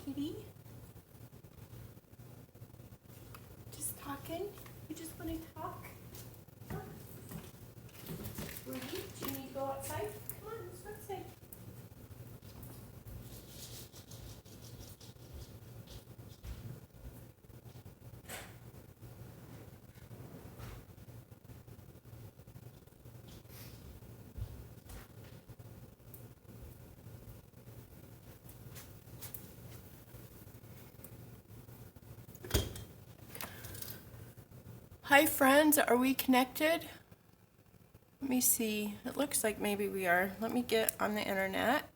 kitty? Just talking? You just want to talk? Huh? Ruby, do you need to go outside? Come on, let's go outside. Hi friends, are we connected? Let me see. It looks like maybe we are. Let me get on the internet.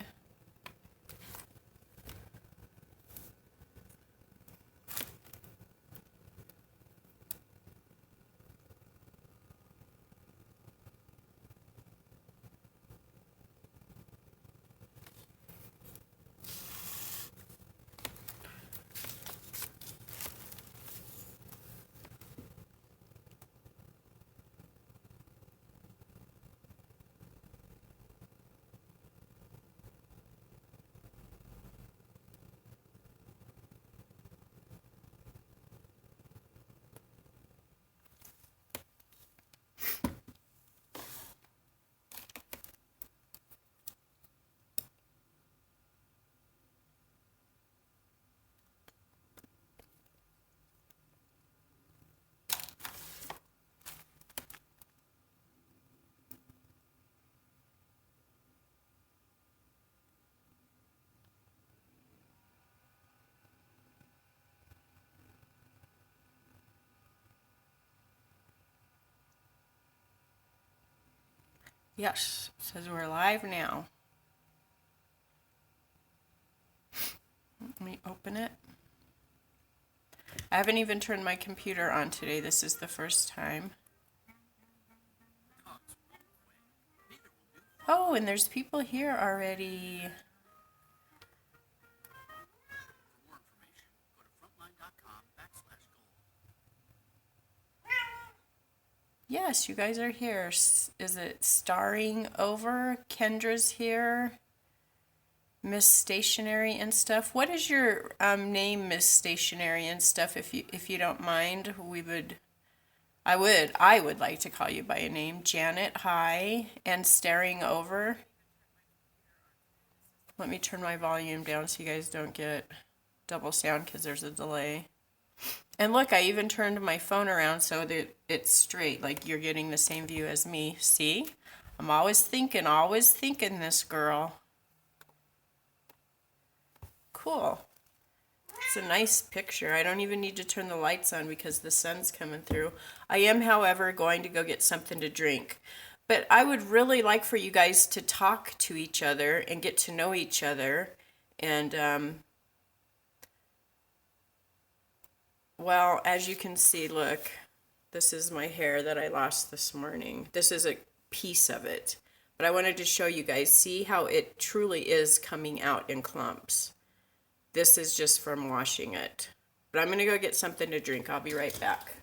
Yes, it says we're live now. Let me open it. I haven't even turned my computer on today. This is the first time. Oh, and there's people here already. Yes, you guys are here. Is it starring over? Kendra's here. Miss Stationery and stuff. What is your name, Miss Stationery and stuff? If you don't mind, I would like to call you by a name. Janet, hi, and staring over. Let me turn my volume down so you guys don't get double sound because there's a delay. And look, I even turned my phone around so that it's straight, like you're getting the same view as me. See? I'm always thinking this girl. Cool. It's a nice picture. I don't even need to turn the lights on because the sun's coming through. I am, however, going to go get something to drink. But I would really like for you guys to talk to each other and get to know each other. And, well, as you can see, look, this is my hair that I lost this morning. This is a piece of it. But I wanted to show you guys, see how it truly is coming out in clumps. This is just from washing it. But I'm going to go get something to drink. I'll be right back.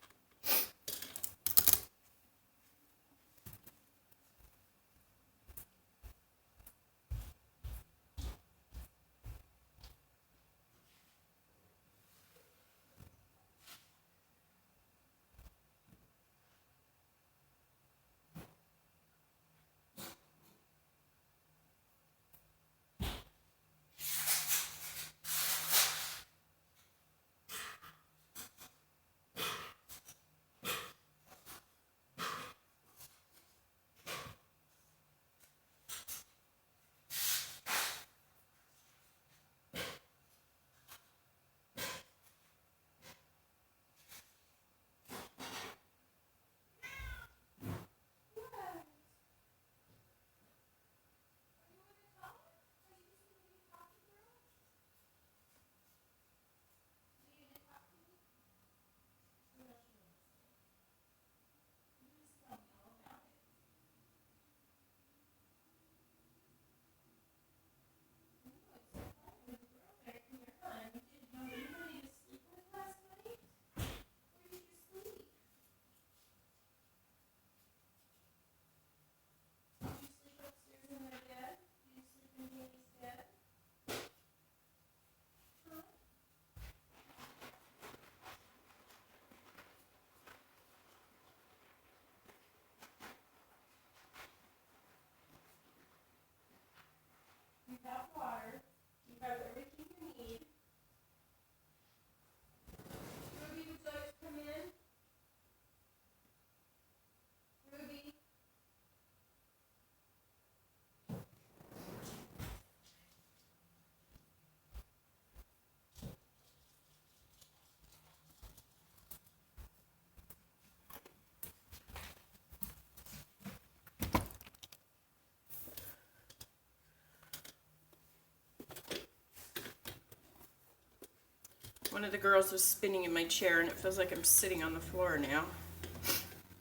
One of the girls was spinning in my chair and it feels like I'm sitting on the floor now.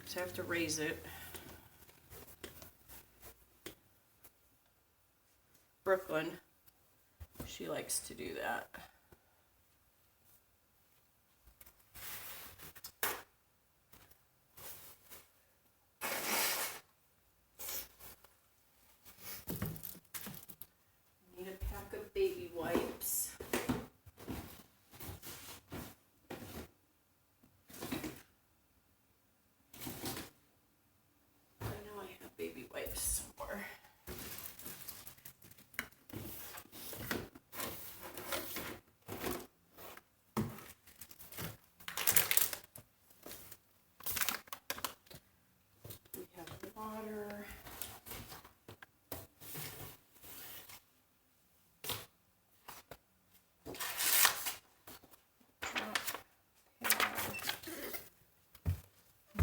So I have to raise it. Brooklyn, she likes to do that. Need a pack of baby wipes. I know I have baby wipes somewhere. We have water.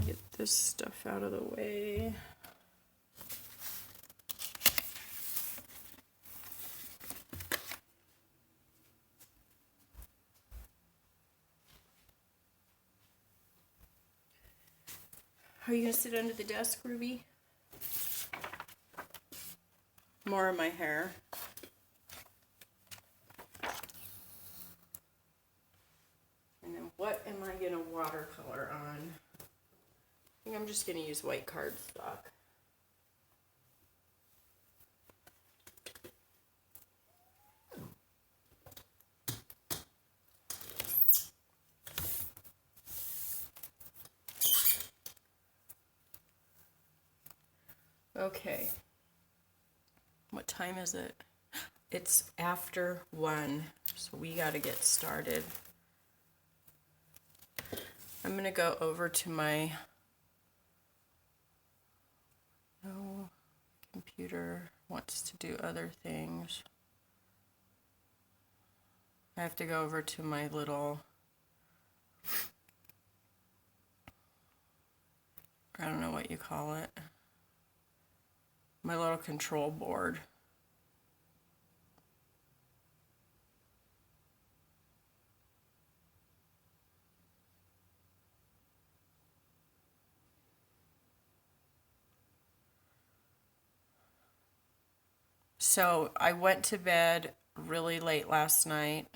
Get this stuff out of the way. Are you gonna sit under the desk, Ruby? More of my hair. And then what am I gonna watercolor on? I think I'm just gonna use white cardstock. Okay. What time is it? It's after 1, so we gotta get started. I'm gonna go over to my computer wants to do other things. I have to go over to my little, I don't know what you call it, my little control board. So I went to bed really late last night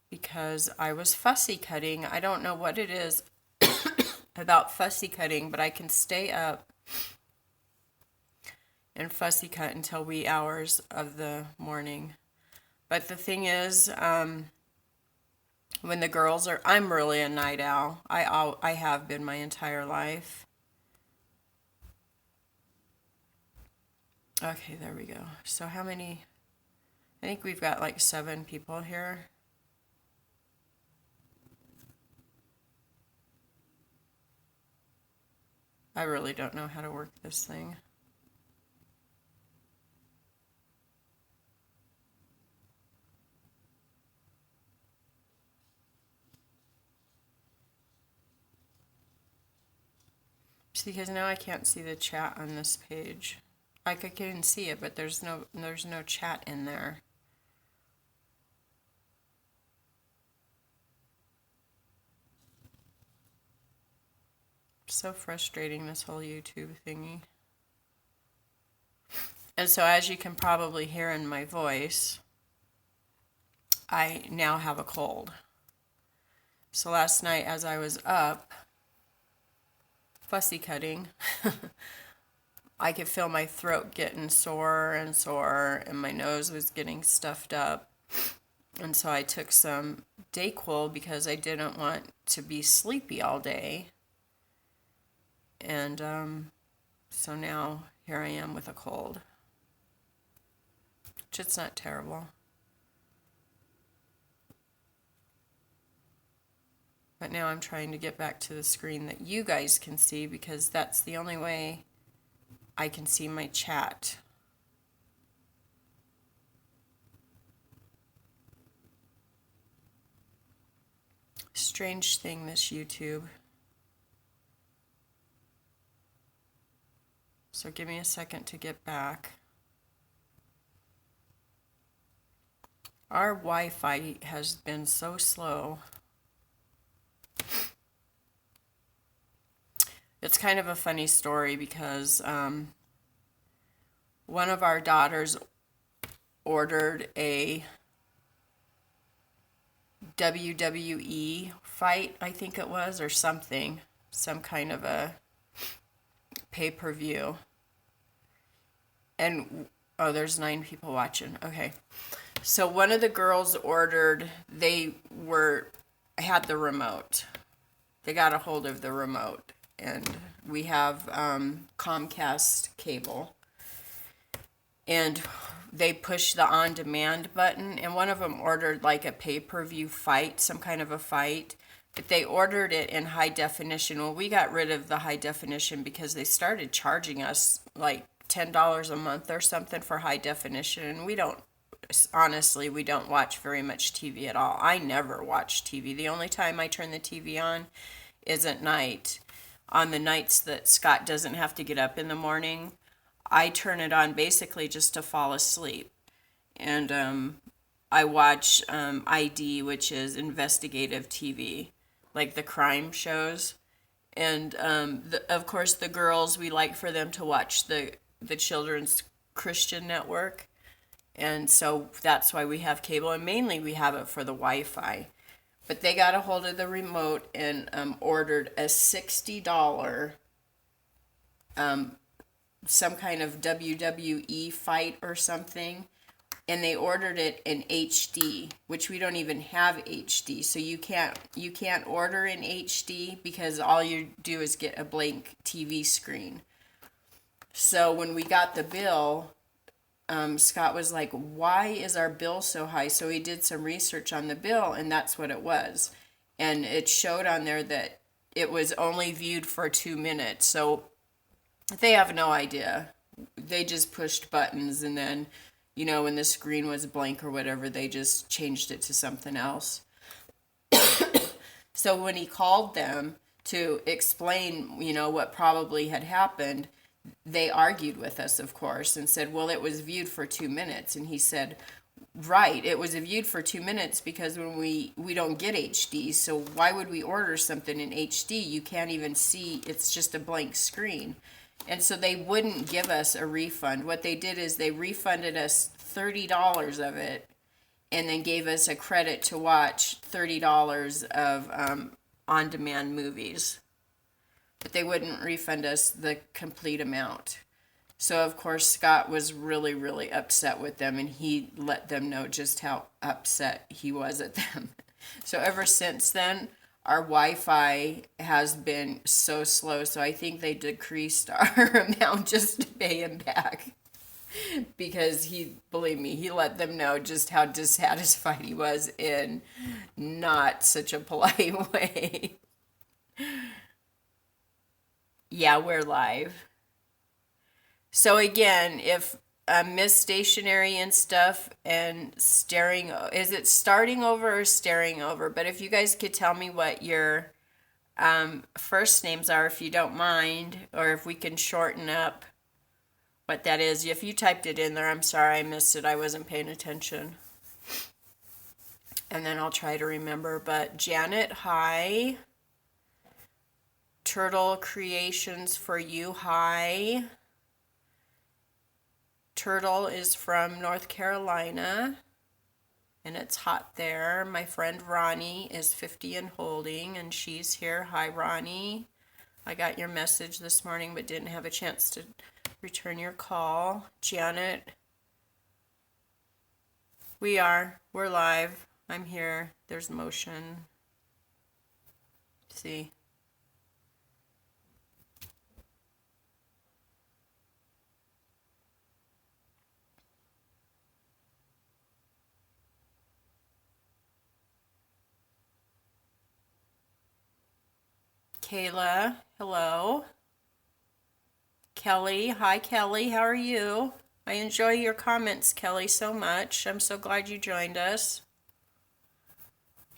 because I was fussy cutting. I don't know what it is about fussy cutting, but I can stay up and fussy cut until wee hours of the morning. But the thing is, when the girls are, I'm really a night owl. I have been my entire life. Okay, there we go. So how many? I think we've got like 7 people here. I really don't know how to work this thing. See, because now I can't see the chat on this page. Like I can see it, but there's no chat in there. So frustrating, this whole YouTube thingy. And so as you can probably hear in my voice, I now have a cold. So last night as I was up fussy cutting, I could feel my throat getting sore and sore, and my nose was getting stuffed up. And so I took some Dayquil because I didn't want to be sleepy all day. And so now here I am with a cold. Which it's not terrible. But now I'm trying to get back to the screen that you guys can see because that's the only way I can see my chat. Strange thing, this YouTube. So give me a second to get back. Our Wi-Fi has been so slow. It's kind of a funny story because one of our daughters ordered a WWE fight, I think it was, or something, some kind of a pay-per-view. And, oh, there's 9 people watching. Okay. So one of the girls ordered, had the remote. They got a hold of the remote. And we have Comcast cable. And they pushed the on-demand button. And one of them ordered like a pay-per-view fight, some kind of a fight. But they ordered it in high definition. Well, we got rid of the high definition because they started charging us like $10 a month or something for high definition. And we don't watch very much TV at all. I never watch TV. The only time I turn the TV on is at night. On the nights that Scott doesn't have to get up in the morning, I turn it on basically just to fall asleep. And I watch ID, which is investigative TV, like the crime shows. And of course, the girls, we like for them to watch the Children's Christian Network. And so that's why we have cable, and mainly we have it for the Wi-Fi. But they got a hold of the remote and ordered a $60 some kind of WWE fight or something. And they ordered it in HD, which we don't even have HD. So you can't order in HD because all you do is get a blank TV screen. So when we got the bill, Scott was like, why is our bill so high? So he did some research on the bill, and that's what it was. And it showed on there that it was only viewed for 2 minutes. So they have no idea. They just pushed buttons, and then, when the screen was blank or whatever, they just changed it to something else. So when he called them to explain, what probably had happened, they argued with us, of course, and said, well, it was viewed for 2 minutes. And he said, right, it was viewed for 2 minutes because when we don't get HD, so why would we order something in HD? You can't even see, it's just a blank screen. And so they wouldn't give us a refund. What they did is they refunded us $30 of it and then gave us a credit to watch $30 of on-demand movies. But they wouldn't refund us the complete amount. So, of course, Scott was really, really upset with them, and he let them know just how upset he was at them. So ever since then, our Wi-Fi has been so slow, so I think they decreased our amount just to pay him back. Because believe me, he let them know just how dissatisfied he was in not such a polite way. Yeah, we're live. So again, if Miss Stationery and stuff and is it starting over or staring over? But if you guys could tell me what your first names are, if you don't mind, or if we can shorten up what that is. If you typed it in there, I'm sorry I missed it. I wasn't paying attention. And then I'll try to remember. But Janet, hi. Turtle Creations for you, hi. Turtle is from North Carolina, and it's hot there. My friend Ronnie is 50 and holding, and she's here. Hi, Ronnie. I got your message this morning, but didn't have a chance to return your call. Janet, we're live. I'm here. There's motion. See. Kayla, hello. Kelly, hi Kelly, how are you? I enjoy your comments, Kelly, so much. I'm so glad you joined us.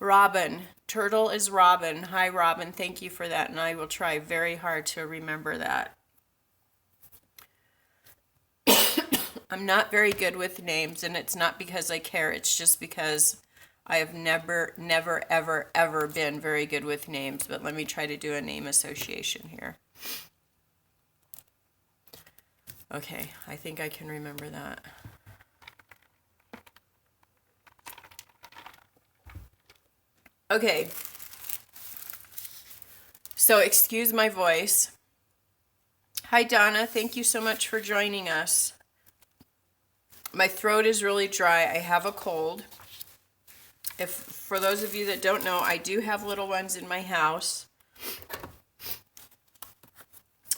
Robin, Turtle is Robin. Hi Robin, thank you for that, and I will try very hard to remember that. I'm not very good with names, and it's not because I care. It's just because I have never, ever, ever been very good with names. But let me try to do a name association here. Okay, I think I can remember that. Okay. So excuse my voice. Hi, Donna. Thank you so much for joining us. My throat is really dry. I have a cold. For those of you that don't know, I do have little ones in my house.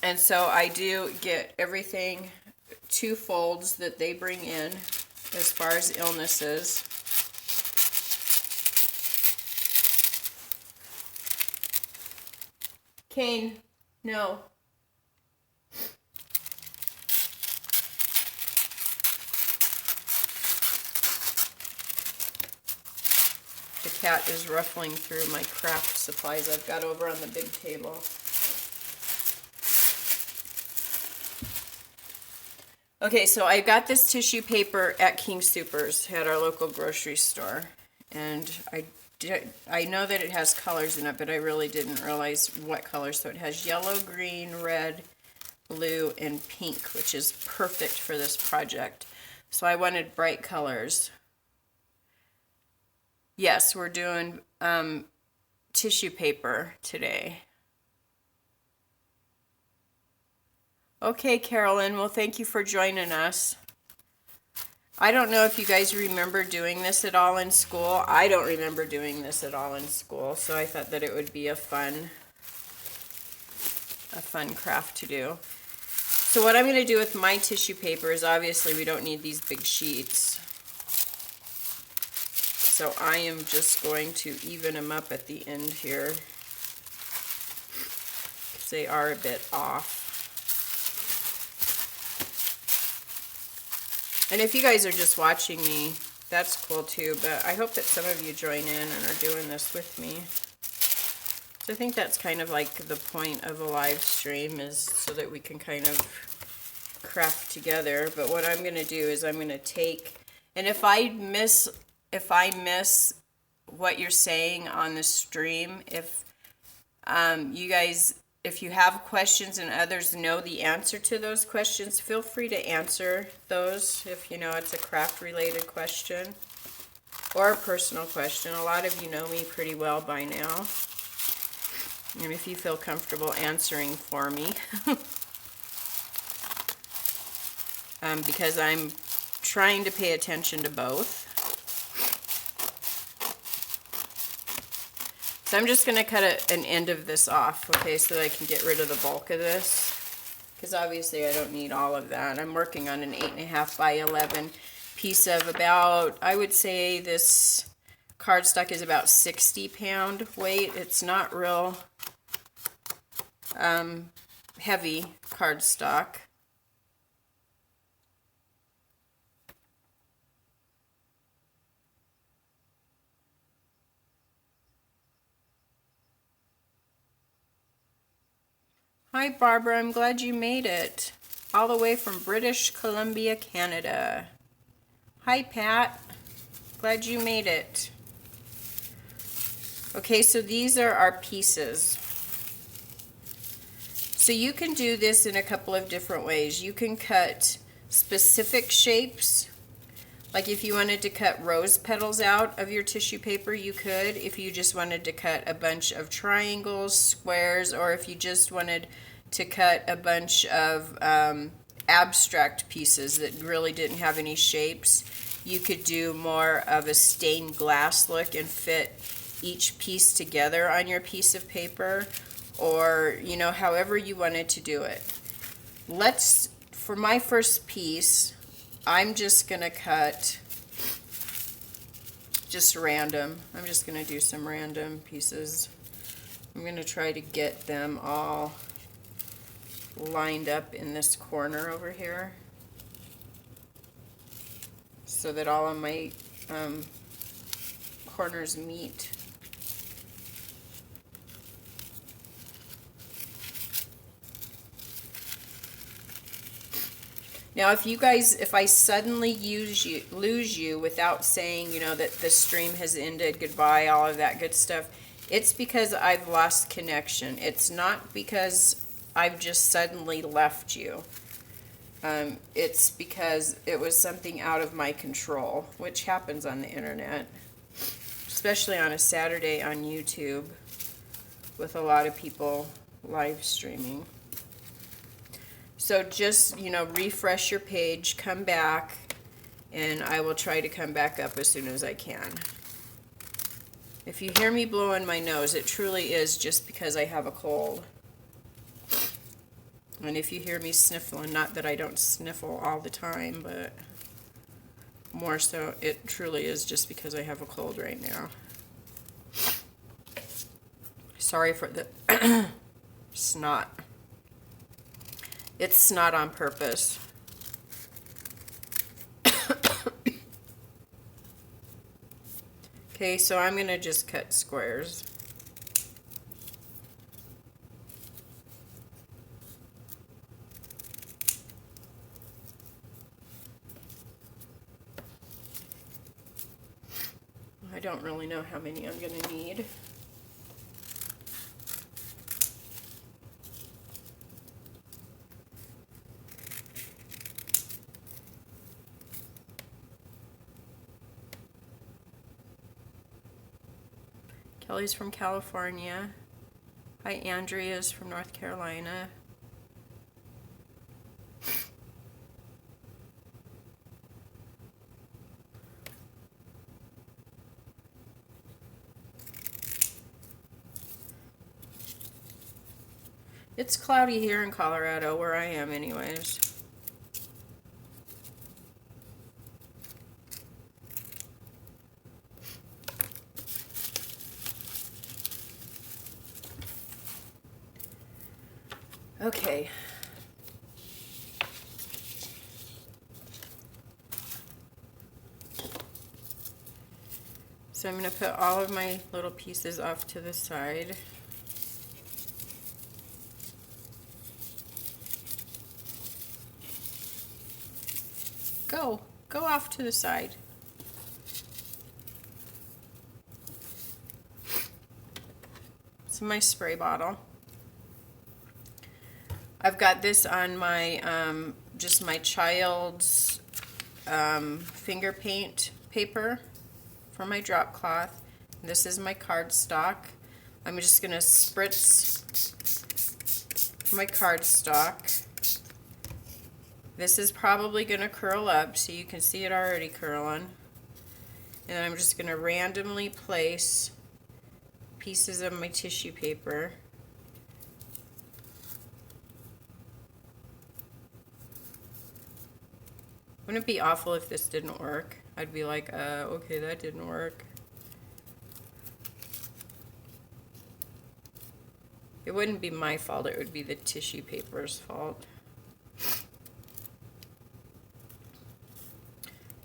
And so I do get everything two folds that they bring in as far as illnesses. Kane, no. The cat is ruffling through my craft supplies I've got over on the big table. Okay, so I got this tissue paper at King Soopers at our local grocery store. And I know that it has colors in it, but I really didn't realize what colors. So it has yellow, green, red, blue, and pink, which is perfect for this project. So I wanted bright colors. Yes, we're doing tissue paper today. Okay, Carolyn, well, thank you for joining us. I don't know if you guys remember doing this at all in school. I don't remember doing this at all in school, so I thought that it would be a fun craft to do. So what I'm going to do with my tissue paper is obviously we don't need these big sheets. So I am just going to even them up at the end here because they are a bit off. And if you guys are just watching me, that's cool too, but I hope that some of you join in and are doing this with me. So I think that's kind of like the point of a live stream, is so that we can kind of craft together. But what I'm going to do is I'm going to take, and if I miss what you're saying on the stream, if you guys, if you have questions and others know the answer to those questions, feel free to answer those if you know it's a craft related question or a personal question. A lot of you know me pretty well by now. And if you feel comfortable answering for me, because I'm trying to pay attention to both. So I'm just going to cut an end of this off, okay, so that I can get rid of the bulk of this, because obviously I don't need all of that. I'm working on an 8.5 by 11 piece of about, I would say this cardstock is about 60-pound weight. It's not real heavy cardstock. Hi, Barbara. I'm glad you made it. All the way from British Columbia, Canada. Hi, Pat. Glad you made it. Okay, so these are our pieces. So you can do this in a couple of different ways. You can cut specific shapes. Like if you wanted to cut rose petals out of your tissue paper, you could. If you just wanted to cut a bunch of triangles, squares, or if you just wanted to cut a bunch of abstract pieces that really didn't have any shapes, you could do more of a stained glass look and fit each piece together on your piece of paper, or, you know, however you wanted to do it. For my first piece, I'm just going to cut just random. I'm just going to do some random pieces. I'm going to try to get them all lined up in this corner over here so that all of my corners meet. Now, if I suddenly lose you without saying, that the stream has ended, goodbye, all of that good stuff, it's because I've lost connection. It's not because I've just suddenly left you. It's because it was something out of my control, which happens on the internet, especially on a Saturday on YouTube with a lot of people live streaming. So just, refresh your page, come back, and I will try to come back up as soon as I can. If you hear me blowing my nose, it truly is just because I have a cold. And if you hear me sniffling, not that I don't sniffle all the time, but more so, it truly is just because I have a cold right now. Sorry for the snot. It's snot on purpose. Okay, so I'm going to just cut squares. I don't really know how many I'm going to need. Kelly's from California. Hi, Andrea's from North Carolina. It's cloudy here in Colorado, where I am anyways. Okay. So I'm going to put all of my little pieces off to the side. Go off to the side. It's my spray bottle. I've got this on my, just my child's finger paint paper for my drop cloth. This is my cardstock. I'm just going to spritz my cardstock. This is probably going to curl up, so you can see it already curling. And then I'm just going to randomly place pieces of my tissue paper. Wouldn't it be awful if this didn't work? I'd be like, okay, that didn't work. It wouldn't be my fault, it would be the tissue paper's fault.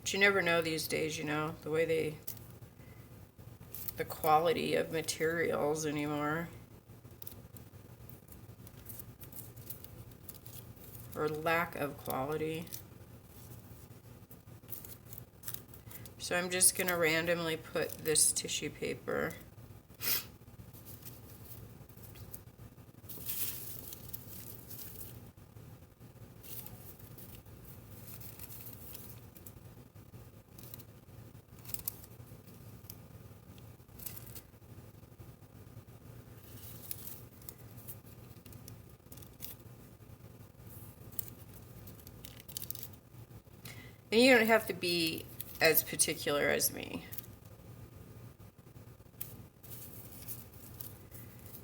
But you never know these days, the way the quality of materials anymore. Or lack of quality. So I'm just going to randomly put this tissue paper and you don't have to be as particular as me.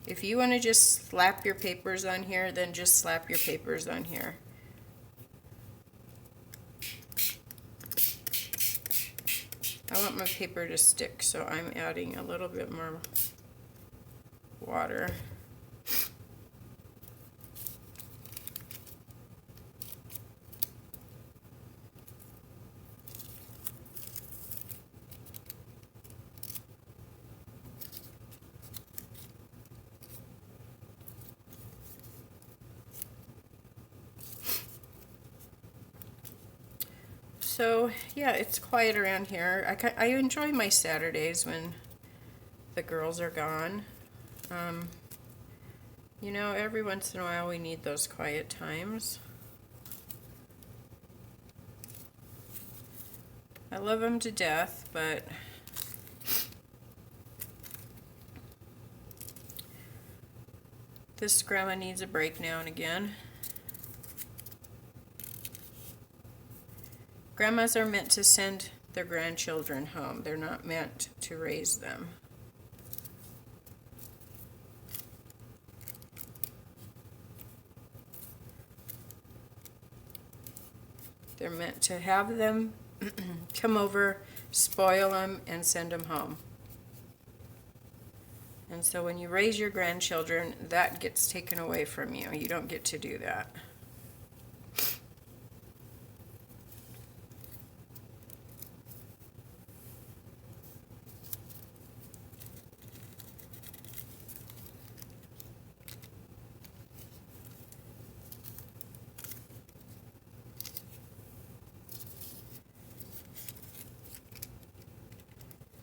If you want to just slap your papers on here, then just slap your papers on here. I want my paper to stick, so I'm adding a little bit more water. So, yeah, it's quiet around here. I enjoy my Saturdays when the girls are gone. Um, you know, every once in a while we need those quiet times. I love them to death, but this grandma needs a break now and again. Grandmas are meant to send their grandchildren home. They're not meant to raise them. They're meant to have them come over, spoil them, and send them home. And so when you raise your grandchildren, that gets taken away from you. You don't get to do that.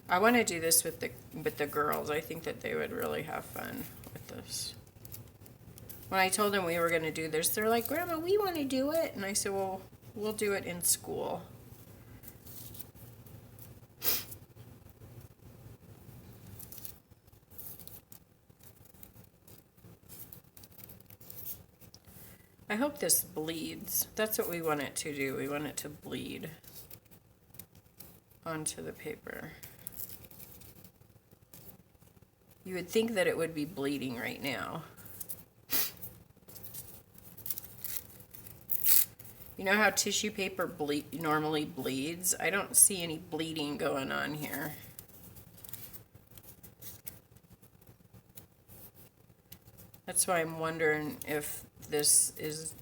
I want to do this with the girls. I think that they would really have fun with this. When I told them we were going to do this, they're like, "Grandma, we want to do it." And I said, "Well, we'll do it in school." I hope this bleeds. That's what we want it to do. We want it to bleed onto the paper. You would think that it would be bleeding right now. You know how tissue paper normally bleeds? I don't see any bleeding going on here. That's why I'm wondering if this is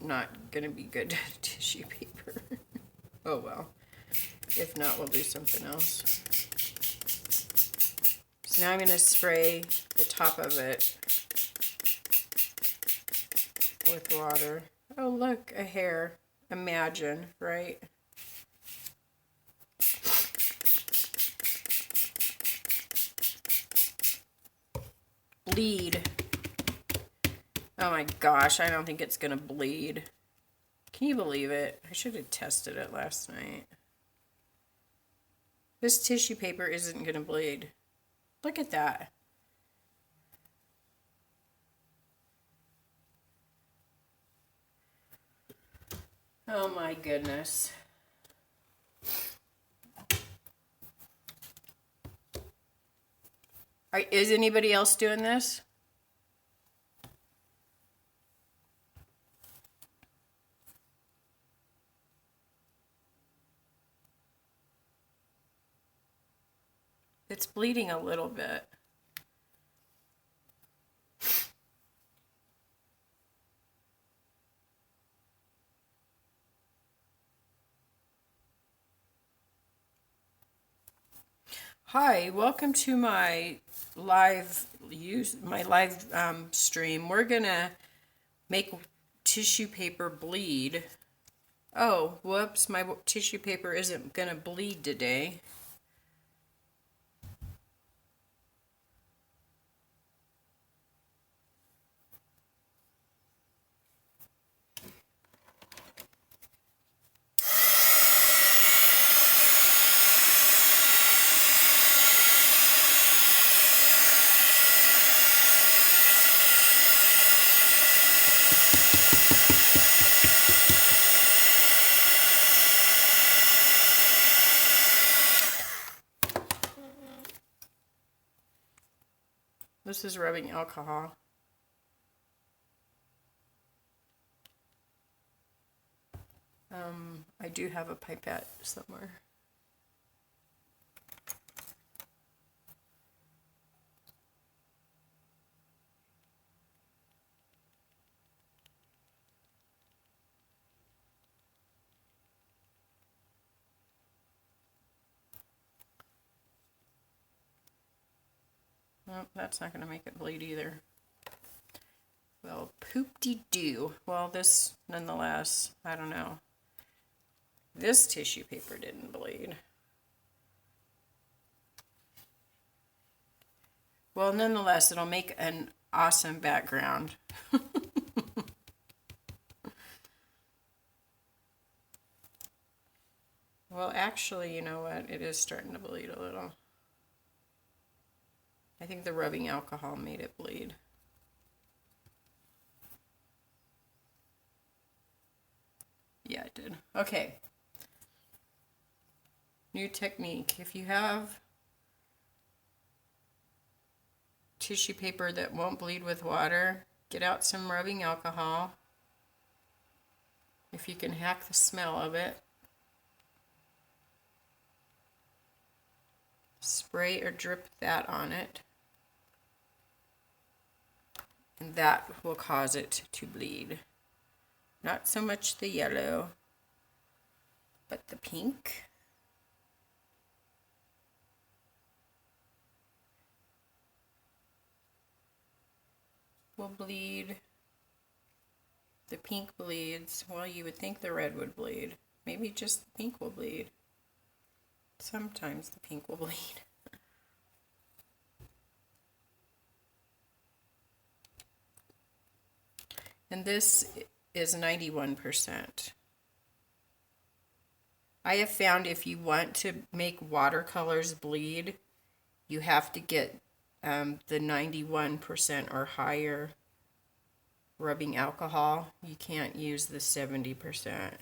not going to be good tissue paper. Oh well. If not, we'll do something else. So now I'm going to spray the top of it with water. Oh, look, a hair. Imagine, right? Bleed. Oh my gosh, I don't think it's going to bleed. Can you believe it? I should have tested it last night. This tissue paper isn't going to bleed. Look at that. Oh my goodness. Is anybody else doing this? It's bleeding a little bit. Hi, welcome to my live stream. We're gonna make tissue paper bleed. Oh, whoops, my tissue paper isn't gonna bleed today. This is rubbing alcohol. I do have a pipette somewhere. Nope, that's not going to make it bleed either. Well, poop-de-doo. Well, this, nonetheless, I don't know. This tissue paper didn't bleed. Well, nonetheless, it'll make an awesome background. Well, actually, you know what? It is starting to bleed a little. I think the rubbing alcohol made it bleed. Yeah, it did. Okay. New technique. If you have tissue paper that won't bleed with water, get out some rubbing alcohol. If you can hack the smell of it. Spray or drip that on it. And that will cause it to bleed. Not so much the yellow, but the pink. Will bleed. The pink bleeds. Well, you would think the red would bleed. Maybe just the pink will bleed. Sometimes the pink will bleed. And this is 91%. I have found if you want to make watercolors bleed, you have to get the 91% or higher rubbing alcohol. You can't use the 70%.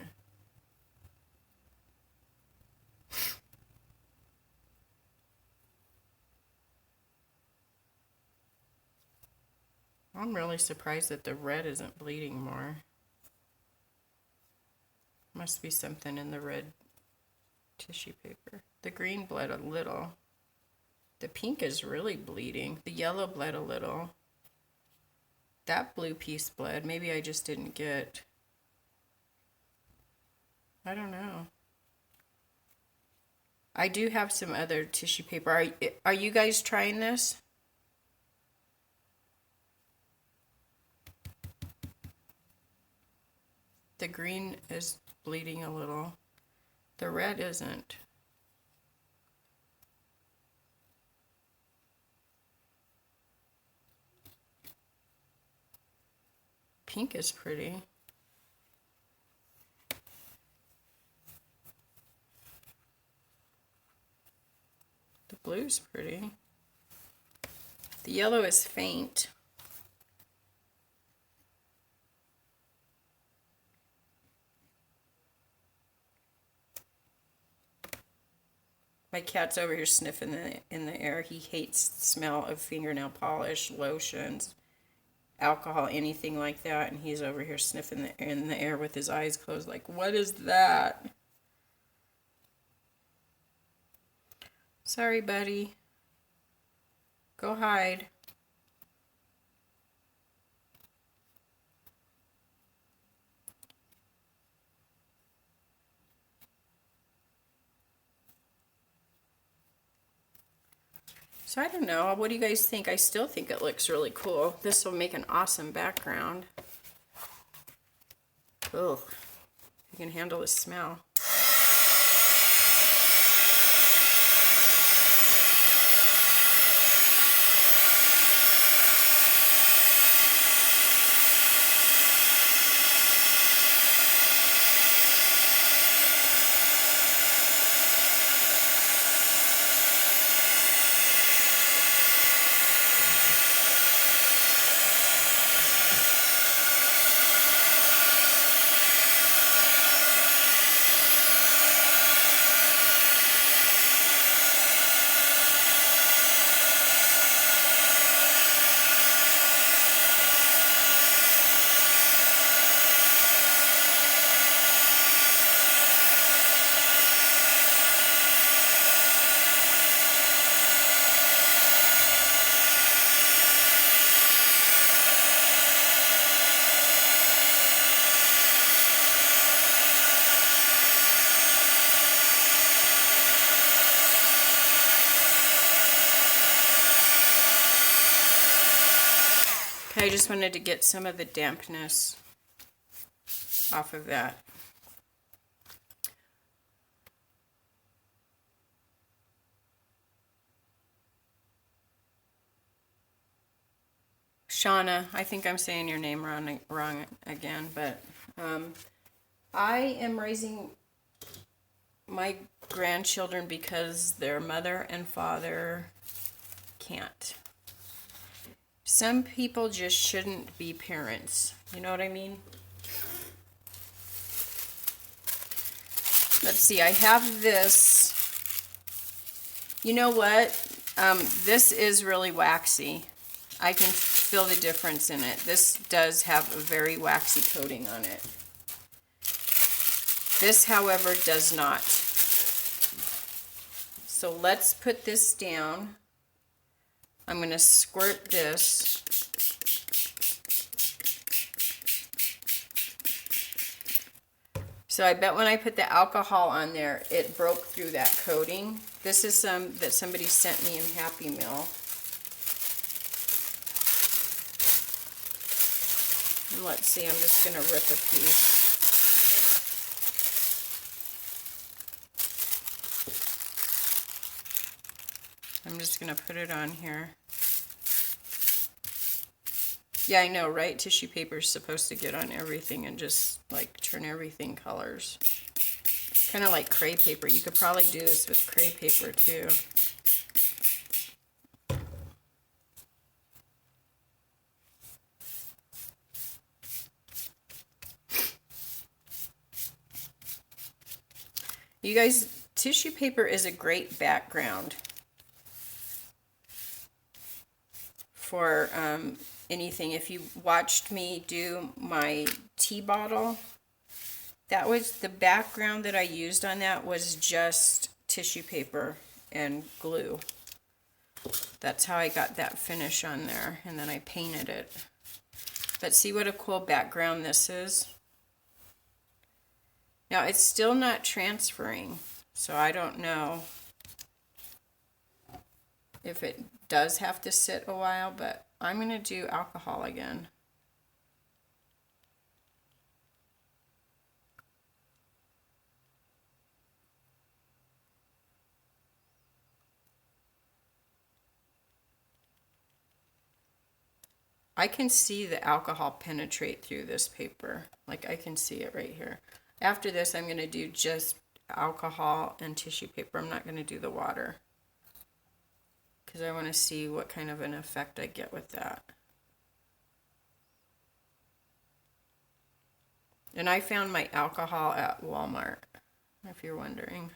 I'm really surprised that the red isn't bleeding more. Must be something in the red tissue paper. The green bled a little. The pink is really bleeding. The yellow bled a little. That blue piece bled. Maybe I just didn't get... I don't know. I do have some other tissue paper. Are you guys trying this? The green is bleeding a little. The red isn't. Pink is pretty. The blue's pretty. The yellow is faint. My cat's over here sniffing in the air. He hates the smell of fingernail polish, lotions, alcohol, anything like that. And he's over here sniffing in the air with his eyes closed like, what is that? Sorry, buddy. Go hide. So I don't know. What do you guys think? I still think it looks really cool. This will make an awesome background. Ugh. You can handle the smell. I just wanted to get some of the dampness off of that. Shauna, I think I'm saying your name wrong again, but I am raising my grandchildren because their mother and father can't. Some people just shouldn't be parents. You know what I mean? Let's see, I have this. You know what? This is really waxy. I can feel the difference in it. This does have a very waxy coating on it. This, however, does not. So let's put this down. I'm going to squirt this. So I bet when I put the alcohol on there, it broke through that coating. This is some that somebody sent me in Happy Meal. And let's see, I'm just going to rip a piece. I'm just going to put it on here. Yeah, I know, right? Tissue paper is supposed to get on everything and just like turn everything colors. Kind of like cray paper. You could probably do this with cray paper too. You guys, tissue paper is a great background for anything. If you watched me do my tea bottle, that was the background that I used on that was just tissue paper and glue. That's how I got that finish on there, and then I painted it. But see what a cool background this is? Now it's still not transferring, so I don't know if it does have to sit a while, but I'm going to do alcohol again. I can see the alcohol penetrate through this paper. Like I can see it right here. After this, I'm going to do just alcohol and tissue paper. I'm not going to do the water, because I want to see what kind of an effect I get with that. And I found my alcohol at Walmart, if you're wondering.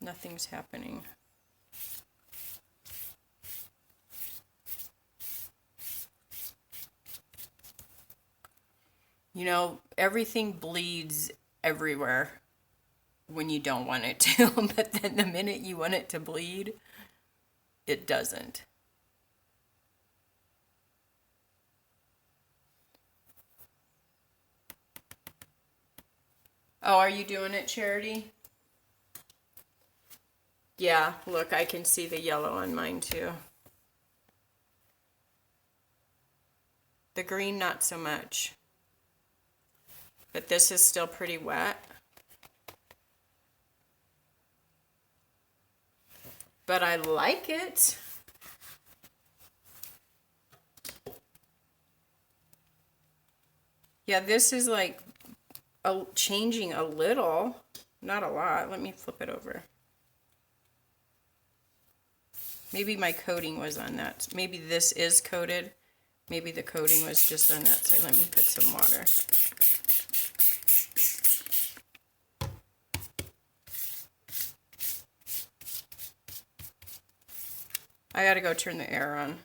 Nothing's happening. You know, everything bleeds everywhere when you don't want it to, but then the minute you want it to bleed, it doesn't. Oh, are you doing it, Charity? Yeah, look, I can see the yellow on mine too. The green, not so much. But this is still pretty wet. But I like it. Yeah, this is like changing a little, not a lot. Let me flip it over. Maybe my coating was on that. Maybe this is coated. Maybe the coating was just on that side. Let me put some water. I gotta go turn the air on.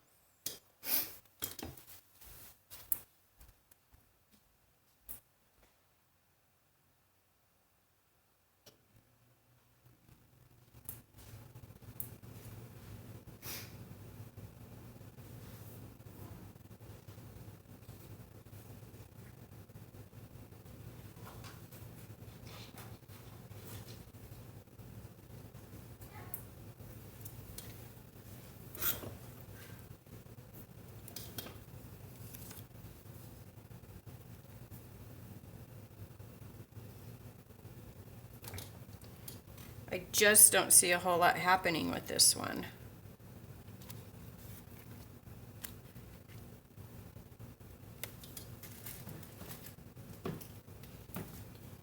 I just don't see a whole lot happening with this one.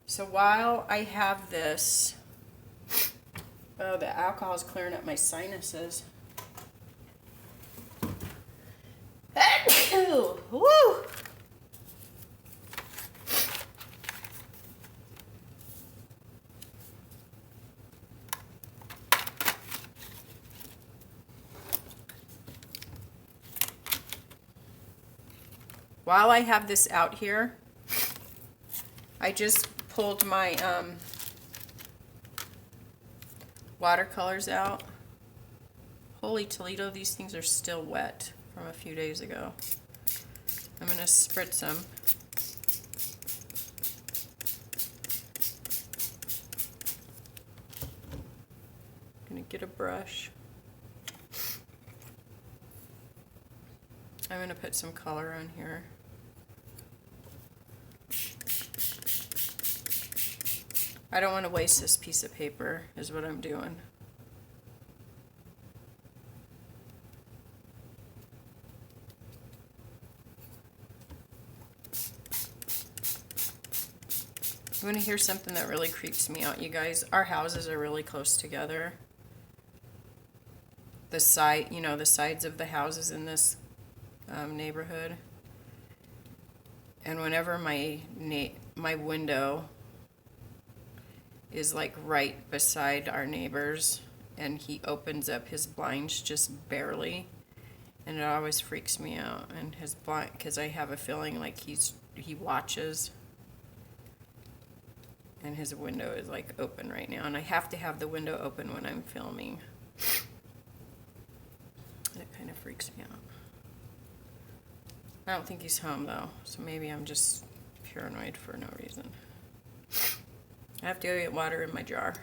So while I have this, oh, the alcohol is clearing up my sinuses. Woo! While I have this out here, I just pulled my watercolors out. Holy Toledo, these things are still wet from a few days ago. I'm going to spritz them. I'm going to get a brush. I'm going to put some color on here. I don't want to waste this piece of paper, is what I'm doing. You want to hear something that really creeps me out, you guys? Our houses are really close together. The side, you know, the sides of the houses in this neighborhood. And whenever my window is like right beside our neighbor's, and he opens up his blinds just barely, and it always freaks me out. And his blind, because I have a feeling like he watches, and his window is like open right now, and I have to have the window open when I'm filming, and it kind of freaks me out. I don't think he's home though, so maybe I'm just paranoid for no reason. I have to go get water in my jar.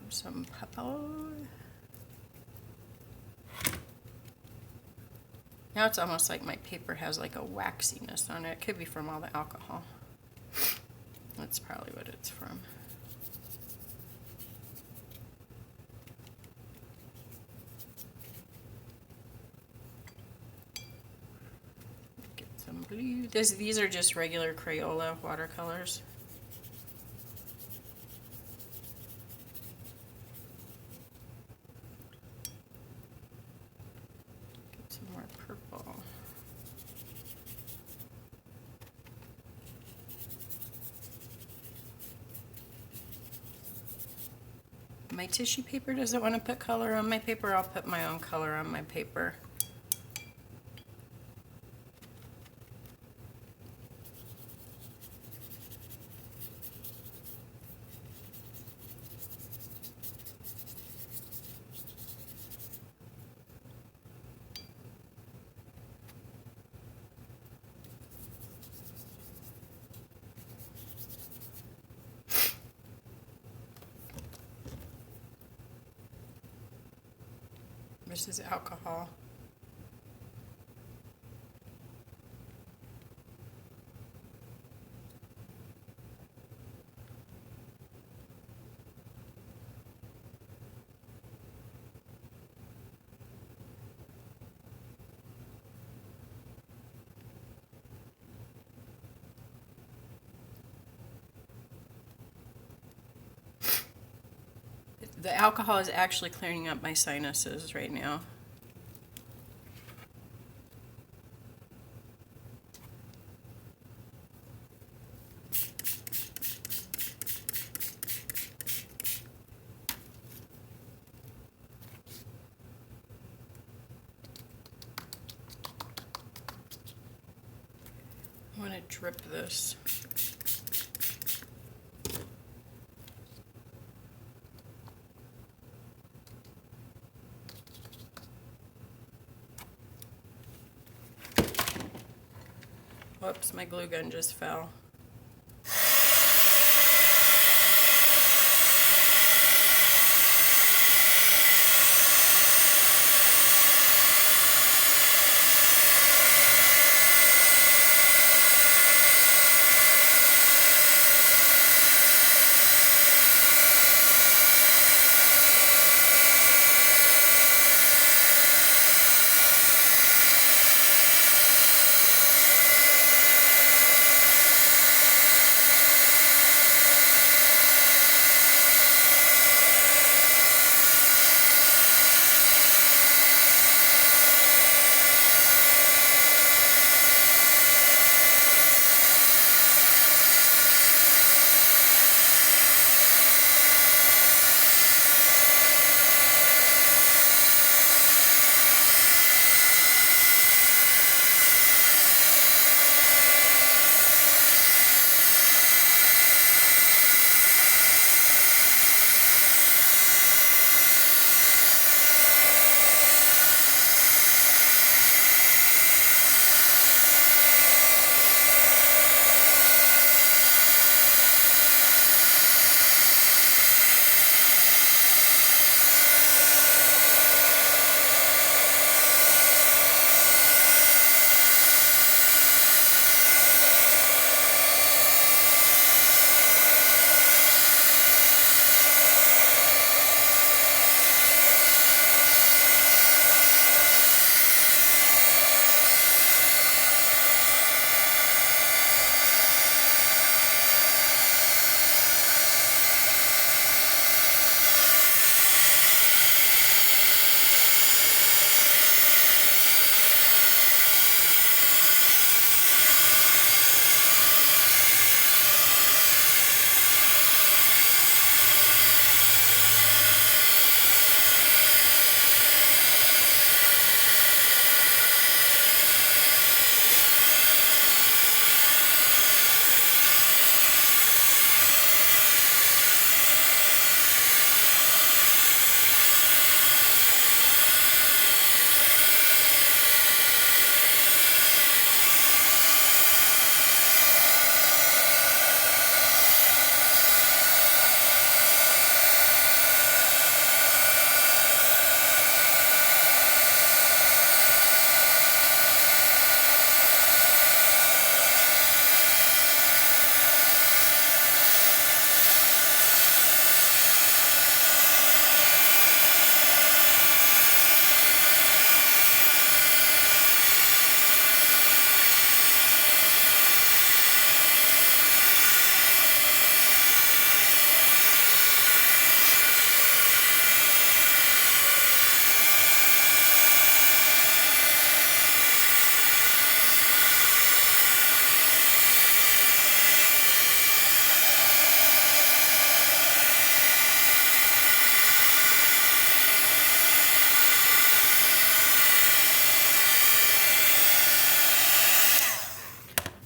Some purple. Now it's almost like my paper has like a waxiness on it. It could be from all the alcohol. That's probably what it's from. Get some blue. These are just regular Crayola watercolors. My tissue paper doesn't want to put color on my paper. I'll put my own color on my paper. This is alcohol. The alcohol is actually clearing up my sinuses right now. I want to drip this. Whoops, my glue gun just fell.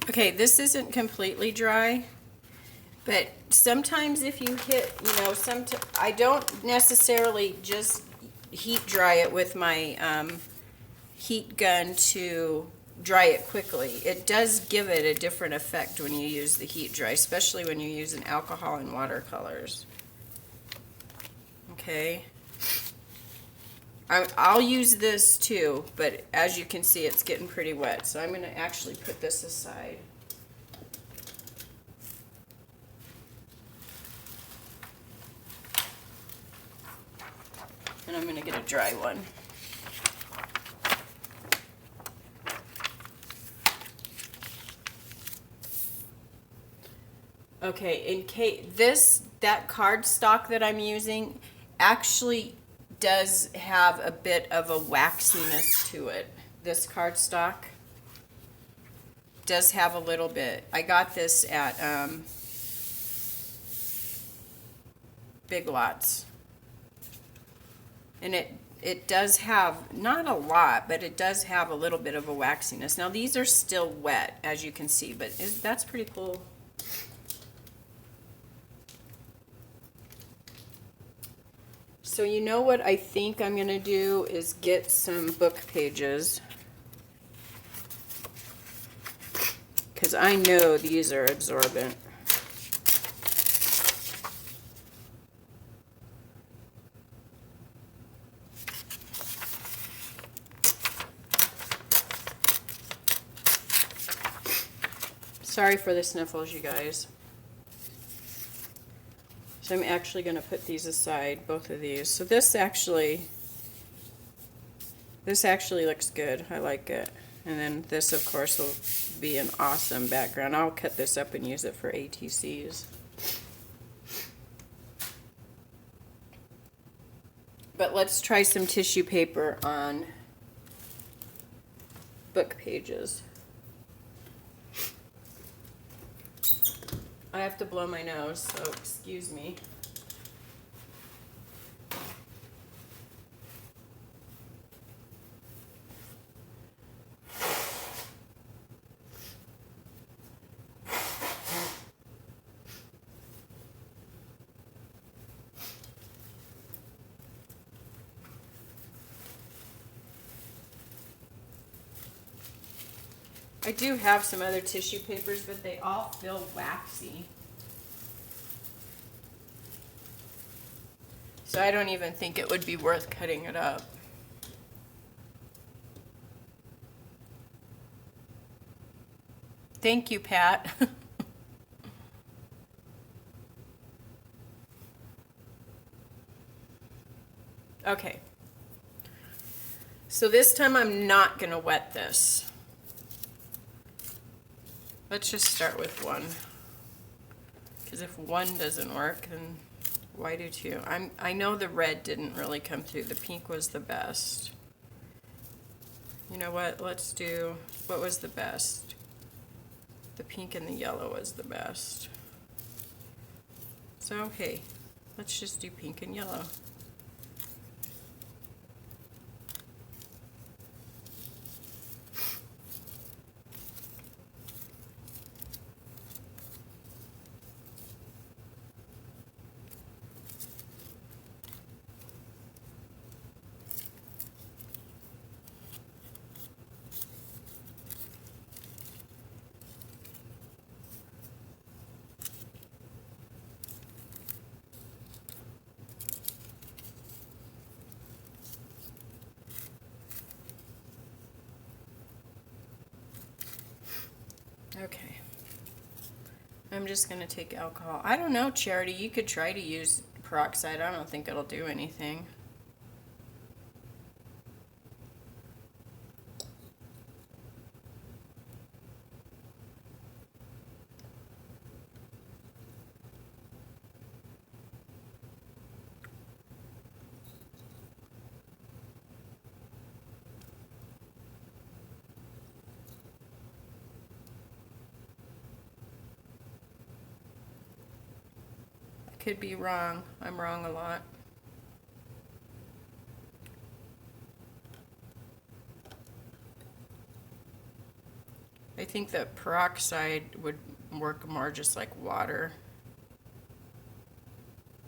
Okay, this isn't completely dry, but sometimes if you hit, I don't necessarily just heat dry it with my heat gun to dry it quickly. It does give it a different effect when you use the heat dry, especially when you're using alcohol and watercolors. Okay. I'll use this too, but as you can see, it's getting pretty wet. So I'm going to actually put this aside. And I'm going to get a dry one. Okay, in case that cardstock that I'm using actually does have a bit of a waxiness to it. This cardstock does have a little bit. I got this at Big Lots, and it does have, not a lot, but it does have a little bit of a waxiness. Now these are still wet, as you can see, but that's pretty cool. So you know what I think I'm gonna do is get some book pages, because I know these are absorbent. Sorry for the sniffles, you guys. So I'm actually going to put these aside, both of these. So this actually looks good. I like it. And then this, of course, will be an awesome background. I'll cut this up and use it for ATCs. But let's try some tissue paper on book pages. I have to blow my nose, so excuse me. I do have some other tissue papers, but they all feel waxy. So I don't even think it would be worth cutting it up. Thank you, Pat. Okay. So this time I'm not going to wet this. Let's just start with one. Because if one doesn't work, then why do two? I know the red didn't really come through. The pink was the best. You know what? Let's do, what was the best? The pink and the yellow was the best. So, okay, let's just do pink and yellow. Okay. I'm just going to take alcohol. I don't know, Charity. You could try to use peroxide. I don't think it'll do anything. Could be wrong. I'm wrong a lot. I think that peroxide would work more just like water.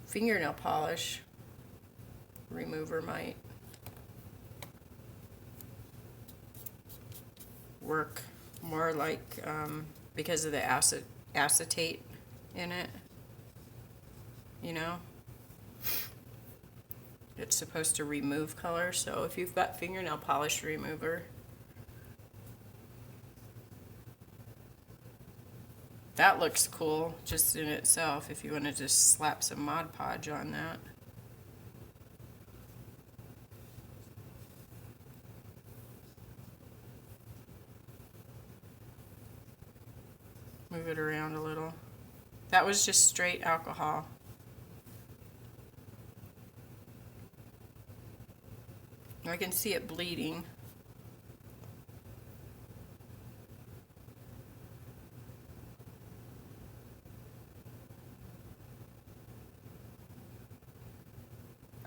Fingernail polish remover might work more like because of the acetate in it. You know, it's supposed to remove color, so if you've got fingernail polish remover, that looks cool just in itself if you want to just slap some Mod Podge on that. Move it around a little. That was just straight alcohol. I can see it bleeding.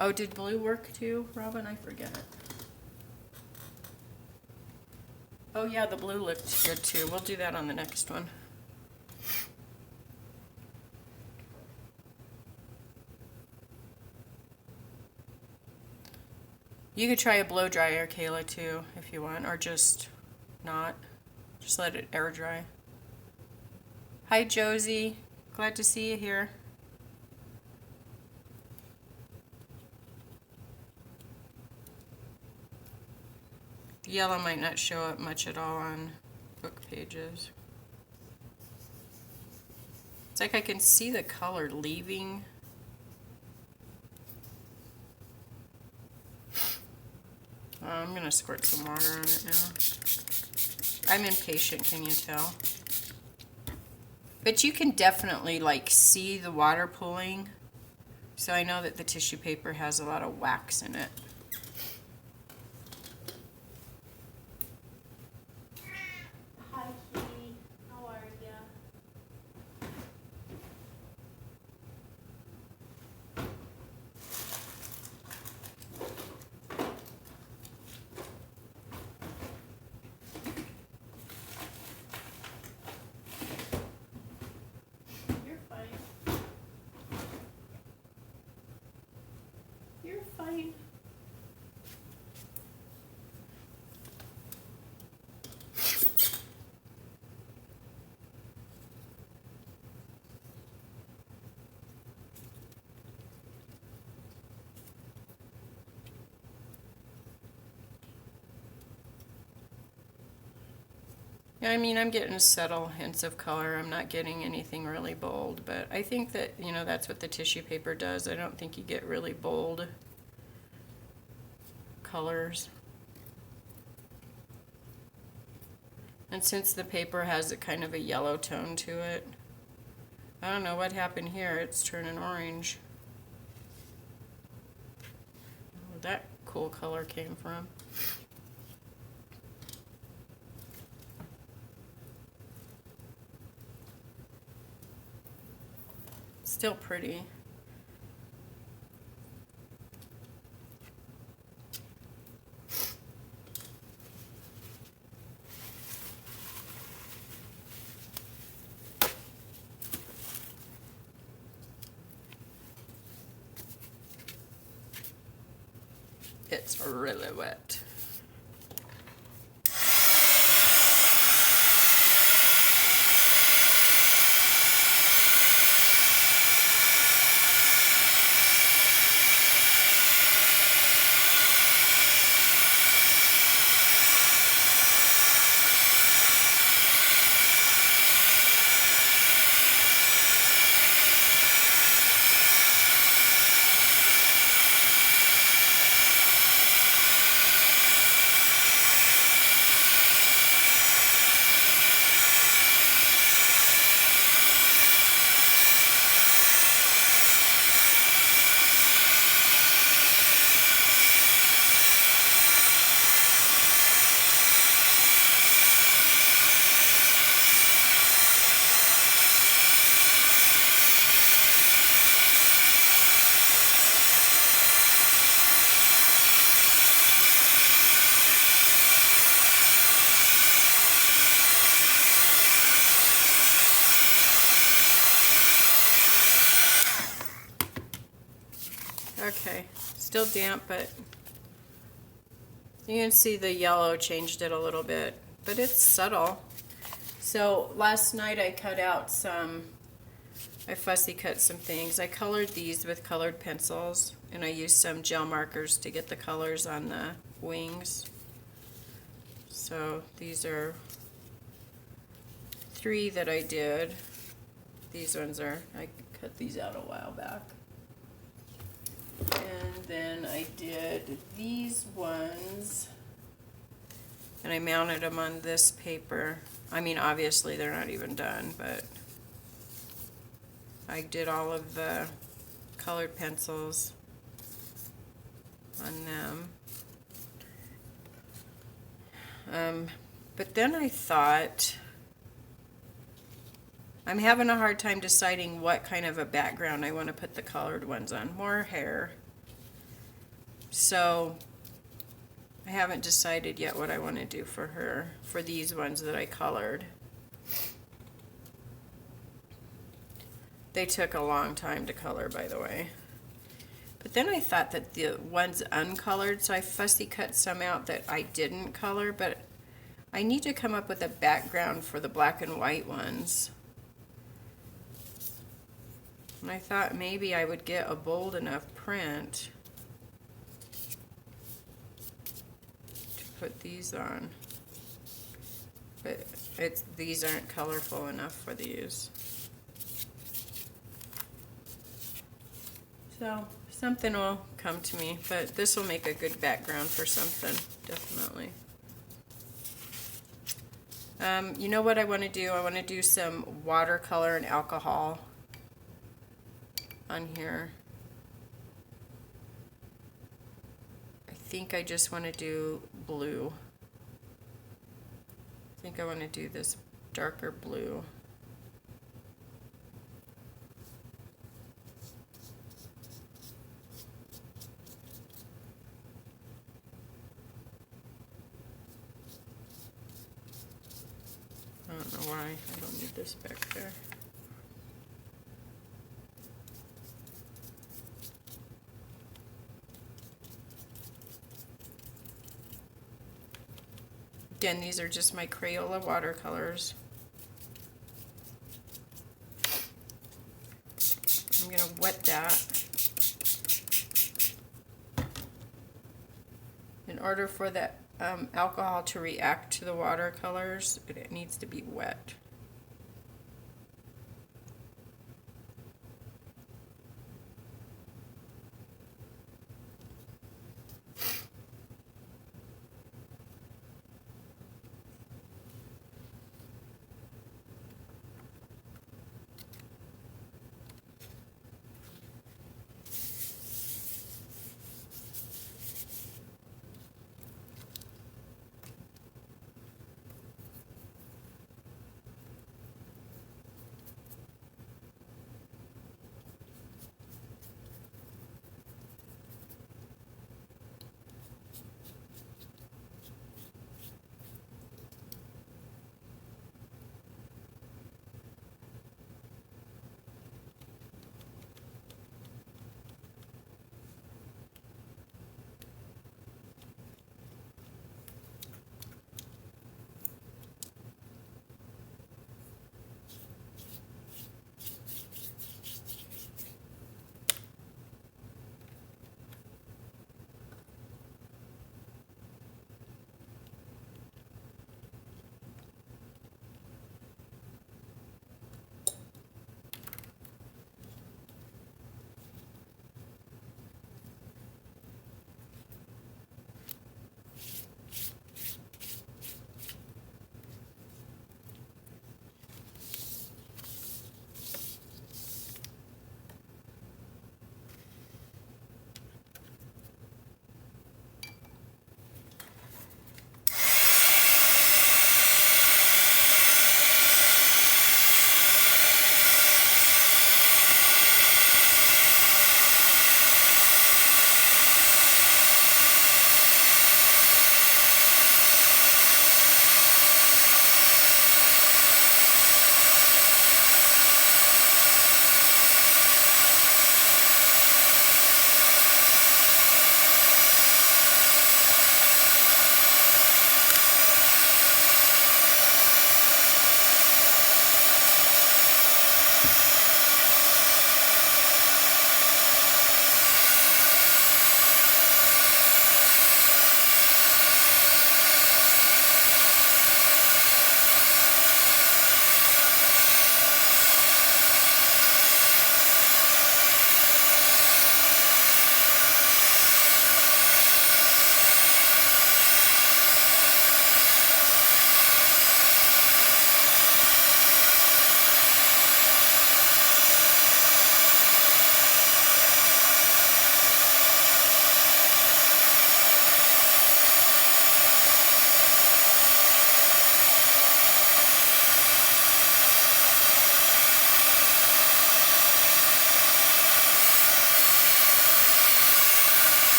Oh, did blue work too, Robin? I forget. Oh yeah, the blue looked good too. We'll do that on the next one. You could try a blow dryer, Kayla, too, if you want, or just not. Just let it air dry. Hi, Josie. Glad to see you here. The yellow might not show up much at all on book pages. It's like I can see the color leaving. I'm going to squirt some water on it now. I'm impatient, can you tell? But you can definitely like see the water pooling. So I know that the tissue paper has a lot of wax in it. Hi, Kitty. How are ya? You're fine. You're fine. Yeah, I mean, I'm getting subtle hints of color. I'm not getting anything really bold, but I think that, you know, that's what the tissue paper does. I don't think you get really bold colors. And since the paper has a kind of a yellow tone to it, I don't know what happened here. It's turning orange. Where that cool color came from. Still pretty. It's really wet. Okay, still damp, but you can see the yellow changed it a little bit, but it's subtle. So last night I cut out I fussy cut some things. I colored these with colored pencils, and I used some gel markers to get the colors on the wings. So these are 3 that I did. These ones I cut these out a while back. And then I did these ones, and I mounted them on this paper. I mean, obviously they're not even done, but I did all of the colored pencils on them. But then I thought, I'm having a hard time deciding what kind of a background I want to put the colored ones on. More hair. So I haven't decided yet what I want to do for her, for these ones that I colored. They took a long time to color, by the way. But then I thought that the ones uncolored, so I fussy cut some out that I didn't color, but I need to come up with a background for the black and white ones. And I thought maybe I would get a bold enough print to put these on. But these aren't colorful enough for these. So something will come to me, but this will make a good background for something, definitely. You know what I want to do? I want to do some watercolor and alcohol on here. I think I just want to do blue. I think I want to do this darker blue. I don't know why I don't need this back there. Again, these are just my Crayola watercolors. I'm going to wet that. In order for that alcohol to react to the watercolors, it needs to be wet.